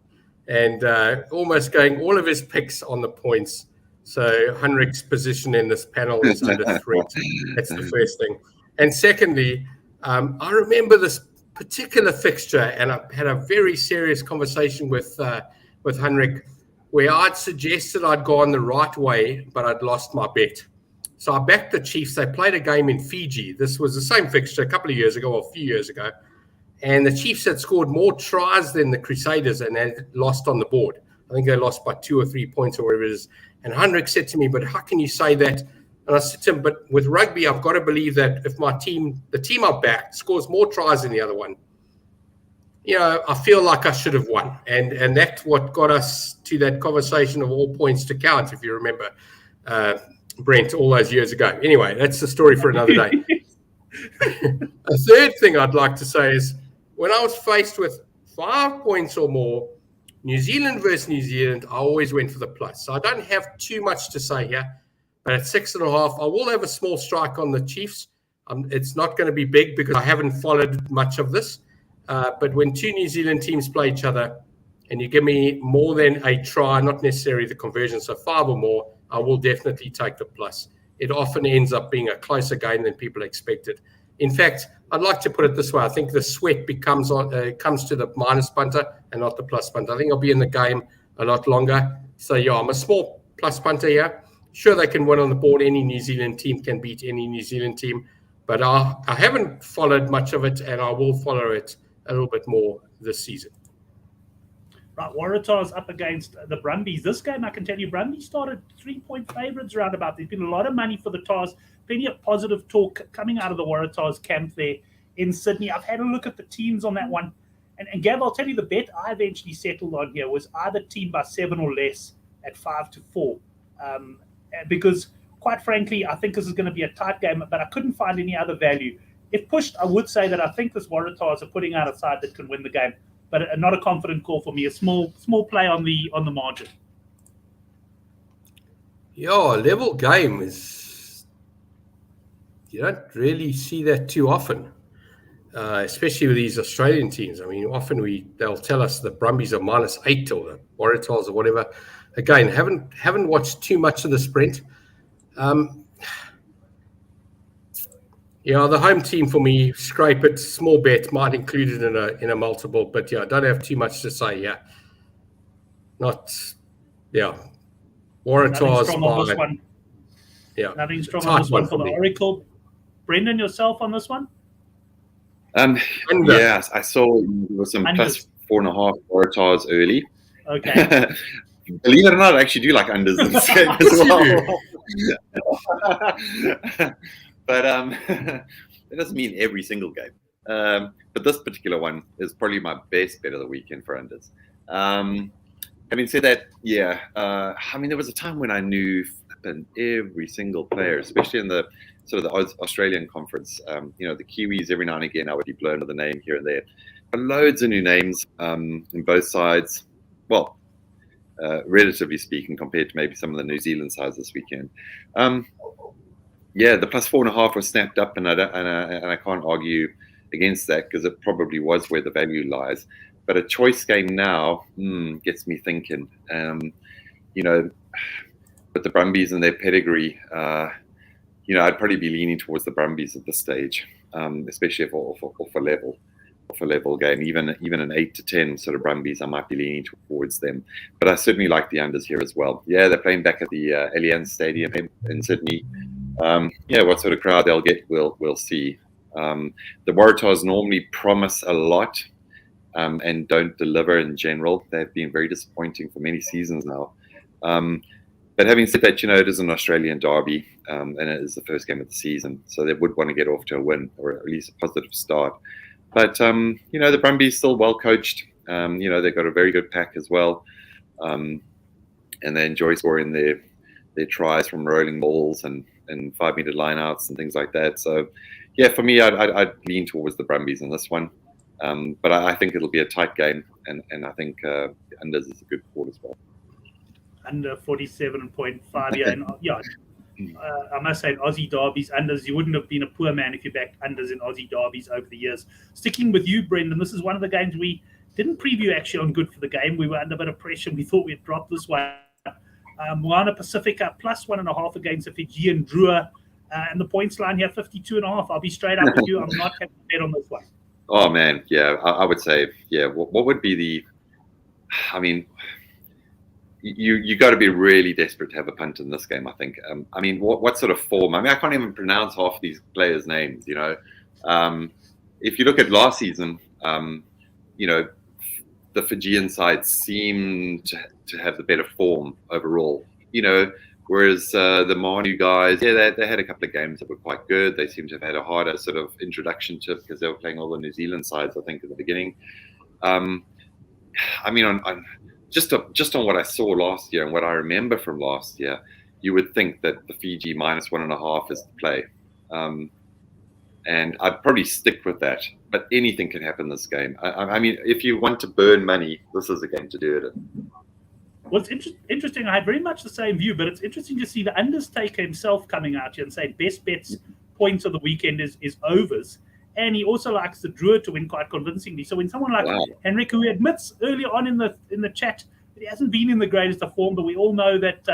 and almost going all of his picks on the points. So Henrik's position in this panel is under threat. That's the first thing. And secondly, I remember this particular fixture, and I had a very serious conversation with Henrik, where I'd suggested I'd gone the right way, but I'd lost my bet. So I backed the Chiefs. They played a game in Fiji. This was the same fixture a couple of years ago, or a few years ago. And the Chiefs had scored more tries than the Crusaders and had lost on the board. I think they lost by 2 or 3 points or whatever it is. And Henrik said to me, but how can you say that? And I said to him, but with rugby, I've got to believe that if the team I backed scores more tries than the other one, I feel like I should have won. And that's what got us to that conversation of all points to count, if you remember, Brent, all those years ago. Anyway, that's the story for another day. A third thing I'd like to say is when I was faced with 5 points or more, New Zealand versus New Zealand, I always went for the plus. So I don't have too much to say here. But at 6.5, I will have a small strike on the Chiefs. It's not going to be big because I haven't followed much of this. But when two New Zealand teams play each other and you give me more than a try, not necessarily the conversion, so 5 or more, I will definitely take the plus. It often ends up being a closer game than people expected. In fact, I'd like to put it this way. I think the sweat comes to the minus punter and not the plus punter. I think I'll be in the game a lot longer. So, I'm a small plus punter here. Sure, they can win on the board. Any New Zealand team can beat any New Zealand team. But I haven't followed much of it, and I will follow it a little bit more this season. Right, Waratahs up against the Brumbies. This game, I can tell you, Brumbies started 3-point favourites roundabout. There's been a lot of money for the Tars. Plenty of positive talk coming out of the Waratahs camp there in Sydney. I've had a look at the teams on that one. And Gav, I'll tell you the bet I eventually settled on here was either team by 7 or less at 5-4. Because, quite frankly, I think this is going to be a tight game, but I couldn't find any other value. If pushed, I would say that I think this Waratahs are putting out a side that can win the game. But not a confident call for me. A small play on the margin. Yeah, level game is, you don't really see that too often, especially with these Australian teams. I mean, often they'll tell us the Brumbies are -8 or the Waratahs or whatever. Again, haven't watched too much of the sprint. The home team for me, scrape it, small bet, might include it in a multiple, but I don't have too much to say here. Waratahs by. Yeah, nothing strong on this one for the Oracle. Brendan, yourself on this one? Yes, I saw there was some plus 4.5 Waratahs early. Okay. Believe it or not, I actually do like unders in this game as well. But it doesn't mean every single game. But this particular one is probably my best bet of the weekend for unders. Having said that, there was a time when I knew every single player, especially in the sort of the Australian conference. The Kiwis, every now and again, I would be blown with a name here and there. But loads of new names in both sides. Well, relatively speaking, compared to maybe some of the New Zealand sides this weekend. The plus 4.5 was snapped up, and I can't argue against that because it probably was where the value lies. But a choice game now gets me thinking. You know, with the Brumbies and their pedigree, you know, I'd probably be leaning towards the Brumbies at this stage, especially if off a level game. Even an 8 to 10 sort of Brumbies, I might be leaning towards them. But I certainly like the unders here as well. Yeah, they're playing back at the Allianz Stadium in Sydney. Yeah, what sort of crowd they'll get, we'll see. The Waratahs normally promise a lot and don't deliver in general. They've been very disappointing for many seasons now. But having said that, you know, it is an Australian derby, and it is the first game of the season, so they would want to get off to a win or at least a positive start. But you know, the Brumbies still well coached. You know, they've got a very good pack as well, and they enjoy scoring their tries from rolling balls and 5-meter lineouts and things like that. So, yeah, for me, I'd lean towards the Brumbies in this one. But I think it'll be a tight game, and I think unders is a good call as well. Under 47.5, yeah, and yeah. I must say, in Aussie derbies, unders, you wouldn't have been a poor man if you backed unders in Aussie derbies over the years. Sticking with you, Brendan, this is one of the games we didn't preview actually on Good for the Game. We were under a bit of pressure. We thought we'd drop this one. Moana Pacifica plus 1.5 against the Fijian Drua. And the points line here, 52.5. I'll be straight up with you. I'm not having a bet on this one. Oh, man. Yeah, I would say, yeah, what would be the, I mean, you got to be really desperate to have a punt in this game, I think. I mean, what sort of form? I mean, I can't even pronounce half these players' names, you know. If you look at last season, you know, the Fijian side seemed to have the better form overall, you know, whereas the Manu guys, yeah, they had a couple of games that were quite good. They seem to have had a harder sort of introduction to it because they were playing all the New Zealand sides, I think, at the beginning. I mean, on just on what I saw last year and what I remember from last year, you would think that the Fiji minus 1.5 is the play. And I'd probably stick with that. But anything can happen this game. I mean, if you want to burn money, this is a game to do it in. Well, it's interesting. I had very much the same view, but it's interesting to see the undertaker himself coming out here and saying best bets points of the weekend is overs. And he also likes the Drua to win quite convincingly. So when someone like Henrik, who admits early on in the chat that he hasn't been in the greatest of form, but we all know that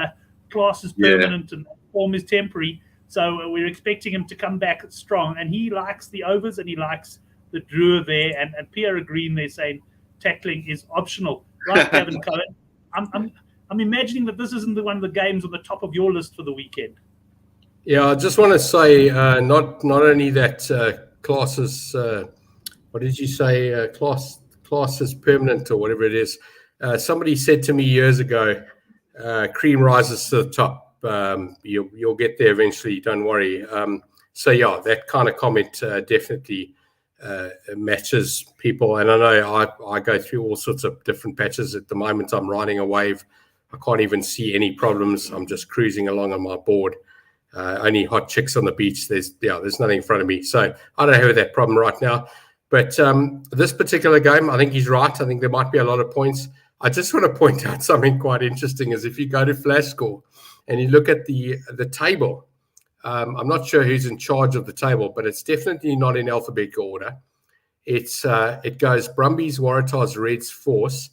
class is permanent and form is temporary. So we're expecting him to come back strong. And he likes the overs and he likes the Drua there. And Pierre Green, they're saying tackling is optional. Right, Gavin Cohen? I'm imagining that this isn't one of the games on the top of your list for the weekend. Yeah, I just want to say not only that class is, what did you say? Class is permanent or whatever it is. Somebody said to me years ago, cream rises to the top. You'll get there eventually. Don't worry. So yeah, that kind of comment definitely matches people. And I know I go through all sorts of different patches at the moment. I'm riding a wave. I can't even see any problems. I'm just cruising along on my board. Only hot chicks on the beach. There's nothing in front of me. So I don't have that problem right now. But this particular game, I think he's right. I think there might be a lot of points. I just want to point out something quite interesting is if you go to Flash Score and you look at the table, I'm not sure who's in charge of the table, but it's definitely not in alphabetical order. It goes Brumbies, Waratahs, Reds, Force.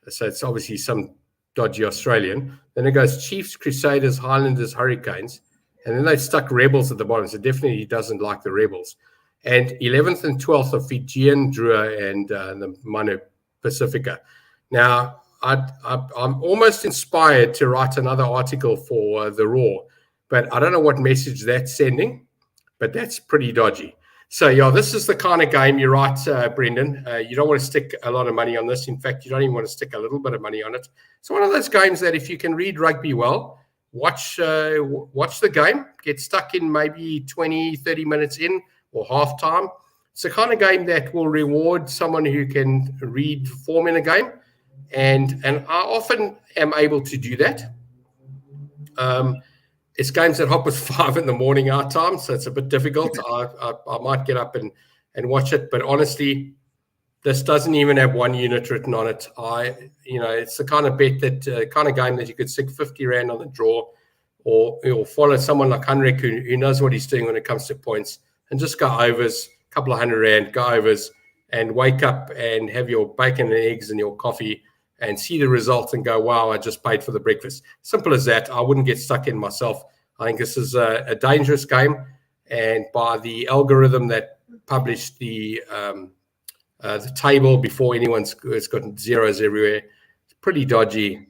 So it's obviously some dodgy Australian. Then it goes Chiefs, Crusaders, Highlanders, Hurricanes. And then they've stuck Rebels at the bottom. So definitely he doesn't like the Rebels. And 11th and 12th are Fijian, Drua, and the Moana Pacifica. Now, I'm almost inspired to write another article for the Raw, but I don't know what message that's sending, but that's pretty dodgy. So, yeah, this is the kind of game, you're right, Brendan. You don't want to stick a lot of money on this. In fact, you don't even want to stick a little bit of money on it. It's one of those games that if you can read rugby well, watch the game, get stuck in maybe 20, 30 minutes in or half time. It's the kind of game that will reward someone who can read form in a game. And I often am able to do that. It's games that hop with 5 in the morning our time, so it's a bit difficult. I might get up and watch it, but honestly, this doesn't even have 1 unit written on it. It's the kind of bet that kind of game that you could stick 50 Rand on the draw, or follow someone like Henrik who knows what he's doing when it comes to points, and just go overs, a couple of 100 Rand, go overs, and wake up and have your bacon and eggs and your coffee and see the results and go, wow, I just paid for the breakfast. Simple as that. I wouldn't get stuck in myself. I think this is a dangerous game. And by the algorithm that published the table before anyone's got zeros everywhere, it's pretty dodgy.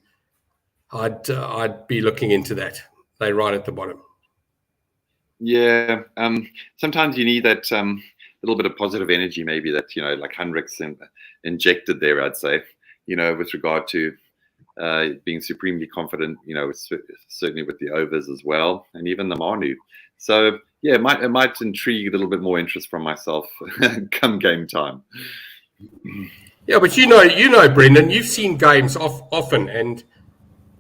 I'd be looking into that. They're right at the bottom. Yeah. Sometimes you need that little bit of positive energy, maybe that, like Hendricks injected there, I'd say, with regard to being supremely confident, certainly with the overs as well, and even the Manu. So yeah, it might intrigue a little bit more interest from myself come game time. Yeah, but Brendan, you've seen games often, and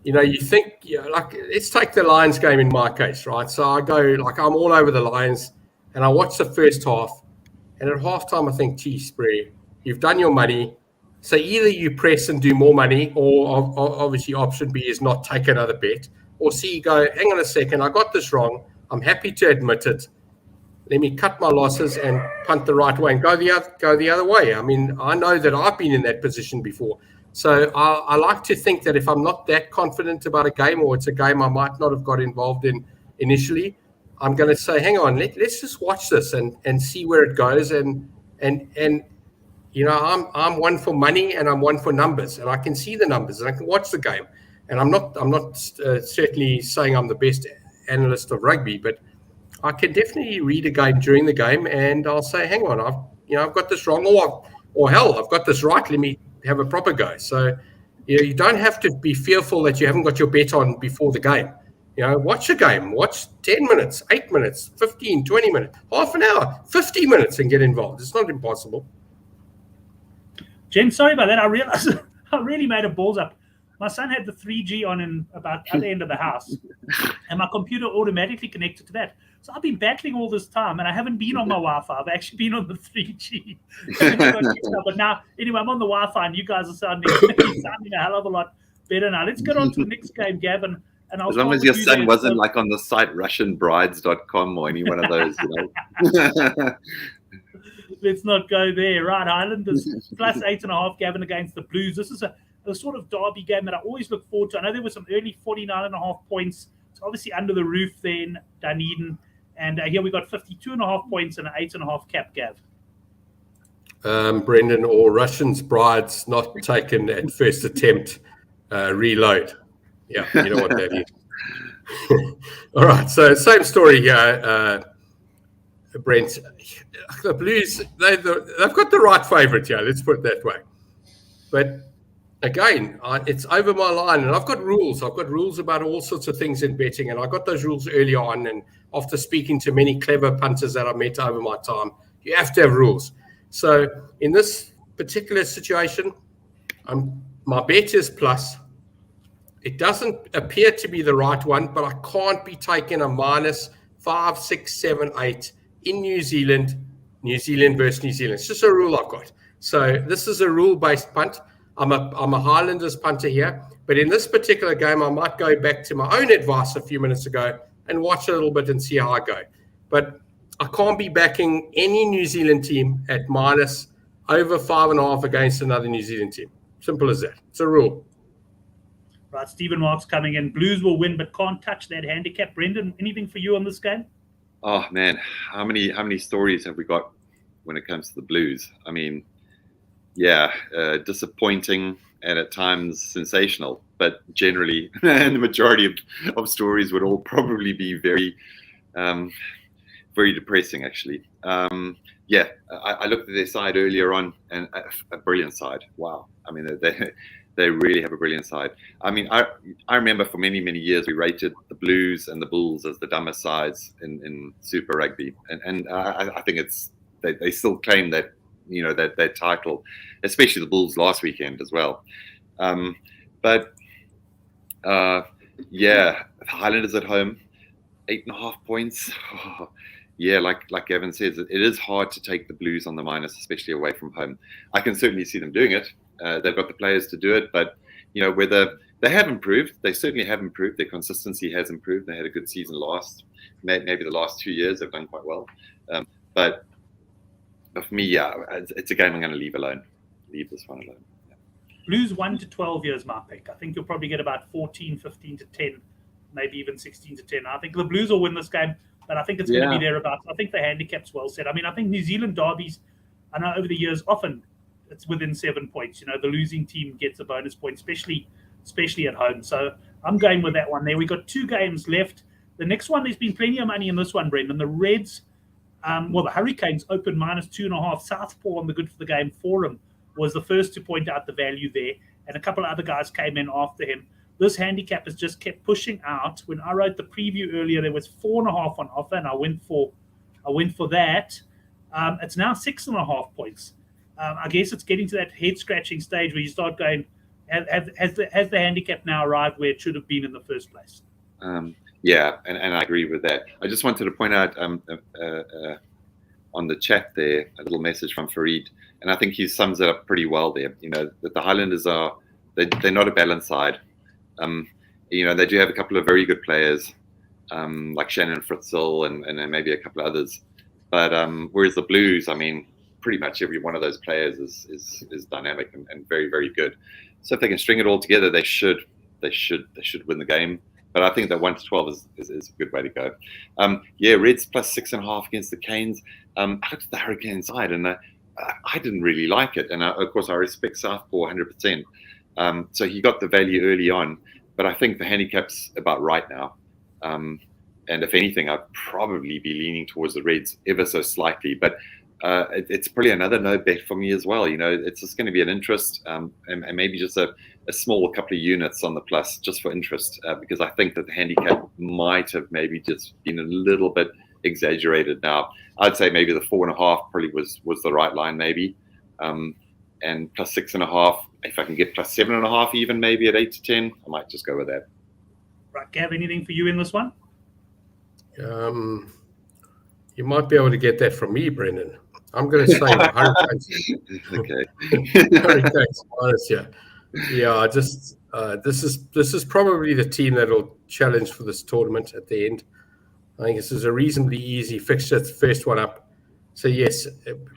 you think, like, let's take the Lions game in my case, right? So I go, like, I'm all over the Lions, and I watch the first half, and at halftime I think, gee, Spree, you've done your money. So either you press and do more money, or obviously option B is not take another bet, or C, go, hang on a second, I got this wrong. I'm happy to admit it. Let me cut my losses and punt the right way and go the other way. I mean, I know that I've been in that position before. So I like to think that if I'm not that confident about a game, or it's a game I might not have got involved in initially, I'm going to say, hang on, let's just watch this and see where it goes. And I'm one for money and I'm one for numbers, and I can see the numbers and I can watch the game. And I'm not certainly saying I'm the best analyst of rugby, but I can definitely read a game during the game, and I'll say, hang on, I've got this wrong, or hell, I've got this right. Let me have a proper go. So, you don't have to be fearful that you haven't got your bet on before the game. Watch a game, watch 10 minutes, 8 minutes, 15, 20 minutes, half an hour, 50 minutes, and get involved. It's not impossible. Jen, sorry about that. I realized I really made a balls up. My son had the 3G on in about the other end of the house, and my computer automatically connected to that. So I've been battling all this time, and I haven't been on my Wi-Fi. I've actually been on the 3G. But now, anyway, I'm on the Wi-Fi, and you guys are sounding a hell of a lot better now. Let's get on to the next game, Gavin. And as long as your son wasn't like on the site RussianBrides.com or any one of those, Let's not go there. Right, Highlanders plus 8.5, Gavin, against the Blues. This is a sort of derby game that I always look forward to. I know there were some early 49.5 points. It's obviously under the roof there in Dunedin. And here we got 52.5 points and an 8.5 cap, Gav. Brendan, or Russians brides not taken at first attempt, reload. Yeah, you know what that is. All right, so same story here, Brent. The Blues, they've got the right favourite here, let's put it that way. But again, it's over my line, and I've got rules. I've got rules about all sorts of things in betting, and I got those rules early on. And after speaking to many clever punters that I've met over my time, you have to have rules. So in this particular situation, my bet is plus. It doesn't appear to be the right one, but I can't be taking a minus 5, 6, 7, 8 in New Zealand versus New Zealand. It's just a rule I've got. So this is a rule-based punt. I'm a Highlanders punter here, but in this particular game, I might go back to my own advice a few minutes ago and watch a little bit and see how I go. But I can't be backing any New Zealand team at minus over 5.5 against another New Zealand team. Simple as that. It's a rule. Right, Stephen Mark's coming in. Blues will win, but can't touch that handicap. Brendan, anything for you on this game? Oh man, how many stories have we got when it comes to the Blues? I mean, yeah, disappointing and at times sensational, but generally, and the majority of stories would all probably be very, very depressing, actually. Yeah, I looked at their side earlier on, and a brilliant side. Wow. I mean, they really have a brilliant side. I mean, I remember for many, many years we rated the Blues and the Bulls as the dumbest sides in Super Rugby, and I think they still claim that, that title, especially the Bulls last weekend as well. But yeah, the Highlanders at home, 8.5 points. Oh, yeah, like Gavin says, it is hard to take the Blues on the minus, especially away from home. I can certainly see them doing it. They've got the players to do it, but whether they have improved, they certainly have improved. Their consistency has improved. They had a good season maybe the last 2 years they've done quite well. But for me, yeah, it's a game I'm going to leave alone. Leave this one alone. Yeah. Blues 1 to 12 years my pick. I think you'll probably get about 14, 15 to 10, maybe even 16 to 10. I think the Blues will win this game, but I think it's going to be thereabouts. I think the handicap's well set. I mean, I think New Zealand derbies, I know over the years, often it's within 7 points. You know, the losing team gets a bonus point, especially at home. So I'm going with that one there. We've got 2 games left. The next one, there's been plenty of money in this one, Brendan. The Reds, the Hurricanes open -2.5. Southpaw on the Good for the Game forum was the first to point out the value there, and a couple of other guys came in after him. This handicap has just kept pushing out. When I wrote the preview earlier, there was 4.5 on offer, and I went for that. It's now 6.5 points. I guess it's getting to that head-scratching stage where you start going, has the handicap now arrived where it should have been in the first place? Yeah, and I agree with that. I just wanted to point out on the chat there, a little message from Farid, and I think he sums it up pretty well there. You know, that the Highlanders they're not a balanced side. You know, they do have a couple of very good players, like Shannon Fritzl and maybe a couple of others. But whereas the Blues, I mean, pretty much every one of those players is dynamic and very, very good. So if they can string it all together, they should win the game. But I think that 1 to 12 is a good way to go. Reds +6.5 against the Canes. I looked at the Hurricane side, and I didn't really like it. And of course, I respect Southpaw 100%. So he got the value early on, but I think the handicap's about right now. And if anything, I'd probably be leaning towards the Reds ever so slightly. But it's probably another no bet for me as well. You know, it's just going to be an interest and maybe just a small couple of units on the plus just for interest, because I think that the handicap might have maybe just been a little bit exaggerated. Now, I'd say maybe the 4.5 probably was the right line, maybe. And +6.5, if I can get +7.5 even, maybe at 8 to 10, I might just go with that. Right, Gav, anything for you in this one? You might be able to get that from me, Brendan. I'm going to say the Hurricanes. Okay. Hurricanes minus, yeah. Yeah, just this is probably the team that will challenge for this tournament at the end. I think this is a reasonably easy fixture. It's the first one up. So yes,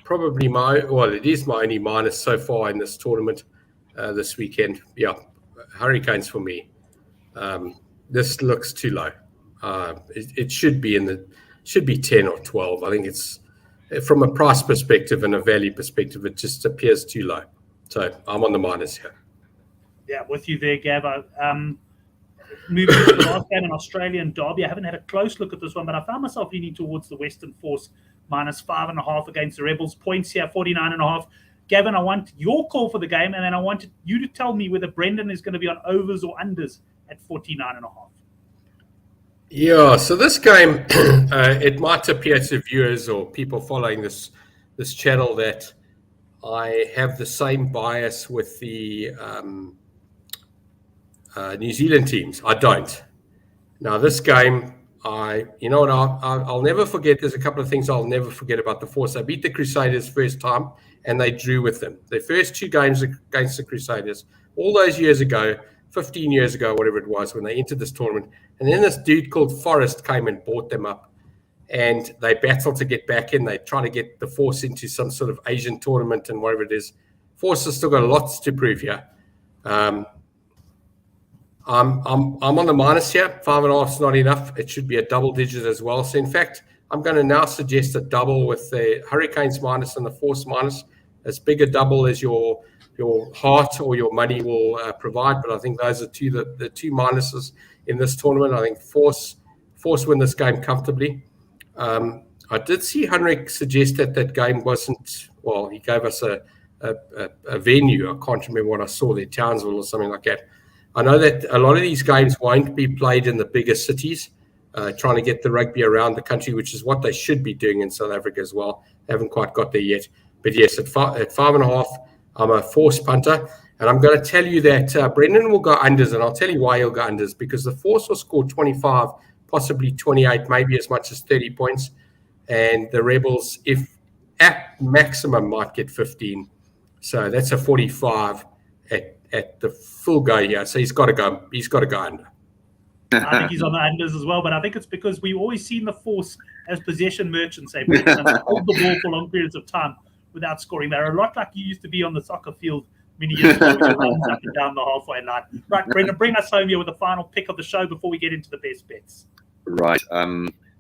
probably it is my only minus so far in this tournament this weekend. Yeah, Hurricanes for me. This looks too low. It should be should be 10 or 12. I think it's from a price perspective and a value perspective, it just appears too low. So I'm on the minus here. Yeah, with you there, Gav. Moving to the last game, an Australian derby. I haven't had a close look at this one, but I found myself leaning towards the Western Force -5.5 against the Rebels. Points here, 49.5. Gavin, I want your call for the game, and then I wanted you to tell me whether Brendan is going to be on overs or unders at 49.5. Yeah, so this game, it might appear to viewers or people following this channel that I have the same bias with the New Zealand teams. I don't. Now, this game, I'll never forget. There's a couple of things I'll never forget about the Force. I beat the Crusaders first time, and they drew with them. Their first 2 games against the Crusaders, all those years ago, 15 years ago, whatever it was, when they entered this tournament. And then this dude called Forrest came and bought them up. And they battled to get back in. They try to get the Force into some sort of Asian tournament and whatever it is. Force has still got lots to prove here. I'm on the minus here. 5.5 is not enough. It should be a double digit as well. So in fact, I'm going to now suggest a double with the Hurricanes minus and the Force minus. As big a double as your heart or your money will provide. But I think those are the two minuses in this tournament. I think Force win this game comfortably. I did see Henrik suggest that game wasn't, well, he gave us a venue. I can't remember what I saw there, Townsville or something like that. I know that a lot of these games won't be played in the bigger cities, trying to get the rugby around the country, which is what they should be doing in South Africa as well. They haven't quite got there yet. But yes, at 5.5, I'm a Force punter. And I'm going to tell you that Brendan will go unders, and I'll tell you why he'll go unders, because the Force will score 25, possibly 28, maybe as much as 30 points. And the Rebels, if at maximum, might get 15. So that's a 45 at the full go here. So he's got to go under. I think he's on the unders as well, but I think it's because we've always seen the Force as possession merchants. They hold the ball for long periods of time. without scoring. They're a lot like you used to be on the soccer field many years ago with your runs up and down the halfway line. Right, Brendan, bring us home here with the final pick of the show before we get into the best bets. Right.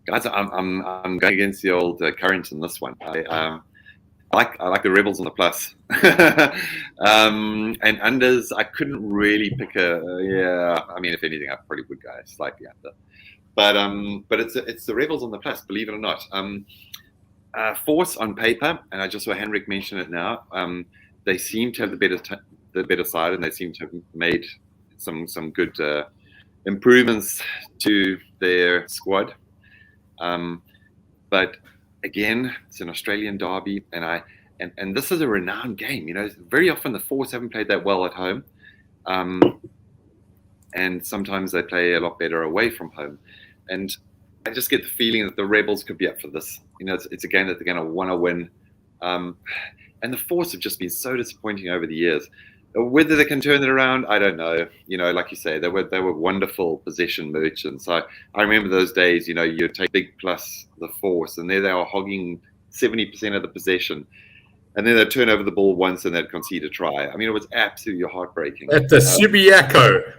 Guys, I'm going against the old current in this one. I like the Rebels on the plus. And unders, I couldn't really pick I mean, if anything, I probably would go slightly under. But it's the Rebels on the plus, believe it or not. Force on paper, and I just saw Henrik mention it now. They seem to have the better side, and they seem to have made some good improvements to their squad. But again, it's an Australian derby, and this is a renowned game. You know, very often the Force haven't played that well at home, and sometimes they play a lot better away from home. And I just get the feeling that the Rebels could be up for this. You know, it's a game that they're going to want to win. And the Force have just been so disappointing over the years. Whether they can turn it around, I don't know. You know, like you say, they were wonderful possession merchants. I remember those days. You know, you'd take big plus the Force, and there they are hogging 70% of the possession, and then they'd turn over the ball once and they'd concede a try. I mean, it was absolutely heartbreaking. At the Subiaco.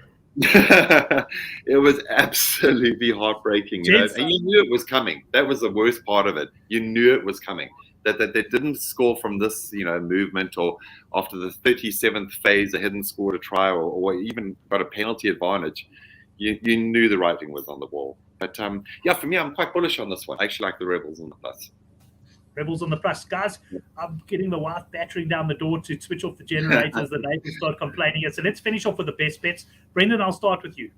It was absolutely heartbreaking, you know, and you knew it was coming. That was the worst part of it. You knew it was coming. That they didn't score from this, you know, movement, or after the 37th phase, they hadn't scored a try, or even got a penalty advantage. You knew the writing was on the wall. But yeah, for me, I'm quite bullish on this one. I actually like the Rebels on the plus. Rebels on the plus. Guys, I'm getting the wife battering down the door to switch off the generators. The neighbors start complaining. So let's finish off with the best bets. Brendan, I'll start with you.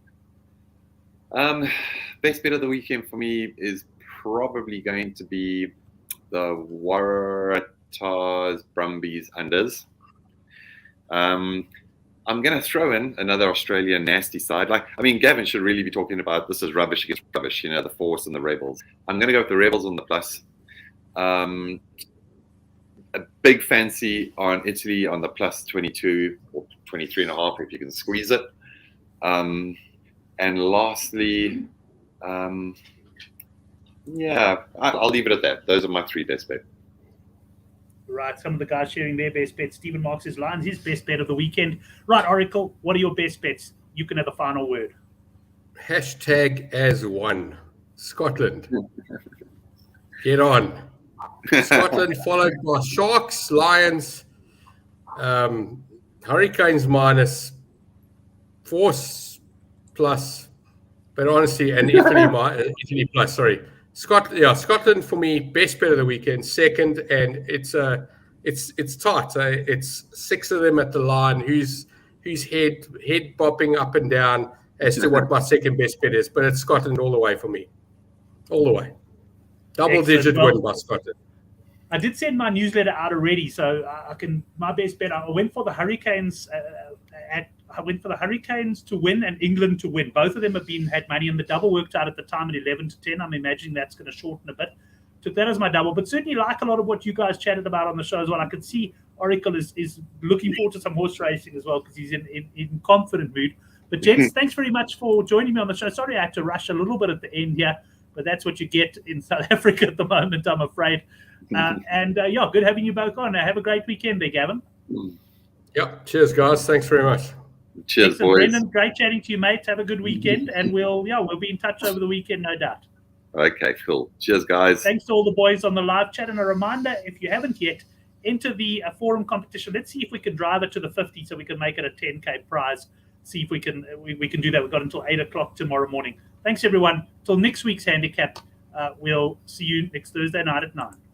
Best bet of the weekend for me is probably going to be the Waratahs Brumbies unders. I'm going to throw in another Australian nasty side. Gavin should really be talking about this is rubbish against rubbish, you know, the Force and the Rebels. I'm going to go with the Rebels on the plus. A big fancy on Italy on the plus 22 or 23.5 if you can squeeze it. And lastly, yeah, I'll leave it at that. Those are my three best bets. Right, some of the guys sharing their best bets. Stephen marks his lines, his best bet of the weekend. Right, Oracle, what are your best bets? You can have the final word. #as1 Scotland. Get on. Scotland followed by Sharks, Lions, Hurricanes minus, Force plus, but honestly, and Italy plus. Sorry, Scotland for me, best bet of the weekend. Second, and it's tight. It's six of them at the line. Who's head bopping up and down as to what my second best bet is, but it's Scotland all the way for me, all the way. Double-digit win by Scotland. I did send my newsletter out already, so my best bet. I went for the Hurricanes. I went for the Hurricanes to win and England to win. Both of them had money, and the double worked out at the time at 11-10. I'm imagining that's going to shorten a bit. Took that as my double, but certainly like a lot of what you guys chatted about on the show as well. I could see Oracle is looking forward to some horse racing as well because he's in confident mood. But gents, thanks very much for joining me on the show. Sorry I had to rush a little bit at the end here, but that's what you get in South Africa at the moment, I'm afraid. Good having you both on. Have a great weekend there, Gavin. Yep. Cheers, guys. Thanks very much. Cheers, boys. Brendan, great chatting to you, mate. Have a good weekend, and we'll be in touch over the weekend, no doubt. Okay, cool. Cheers, guys. Thanks to all the boys on the live chat. And a reminder, if you haven't yet, enter the forum competition. Let's see if we can drive it to the 50 so we can make it a 10K prize. See if we can do that. We've got until 8 o'clock tomorrow morning. Thanks, everyone. Till next week's handicap. We'll see you next Thursday night at 9.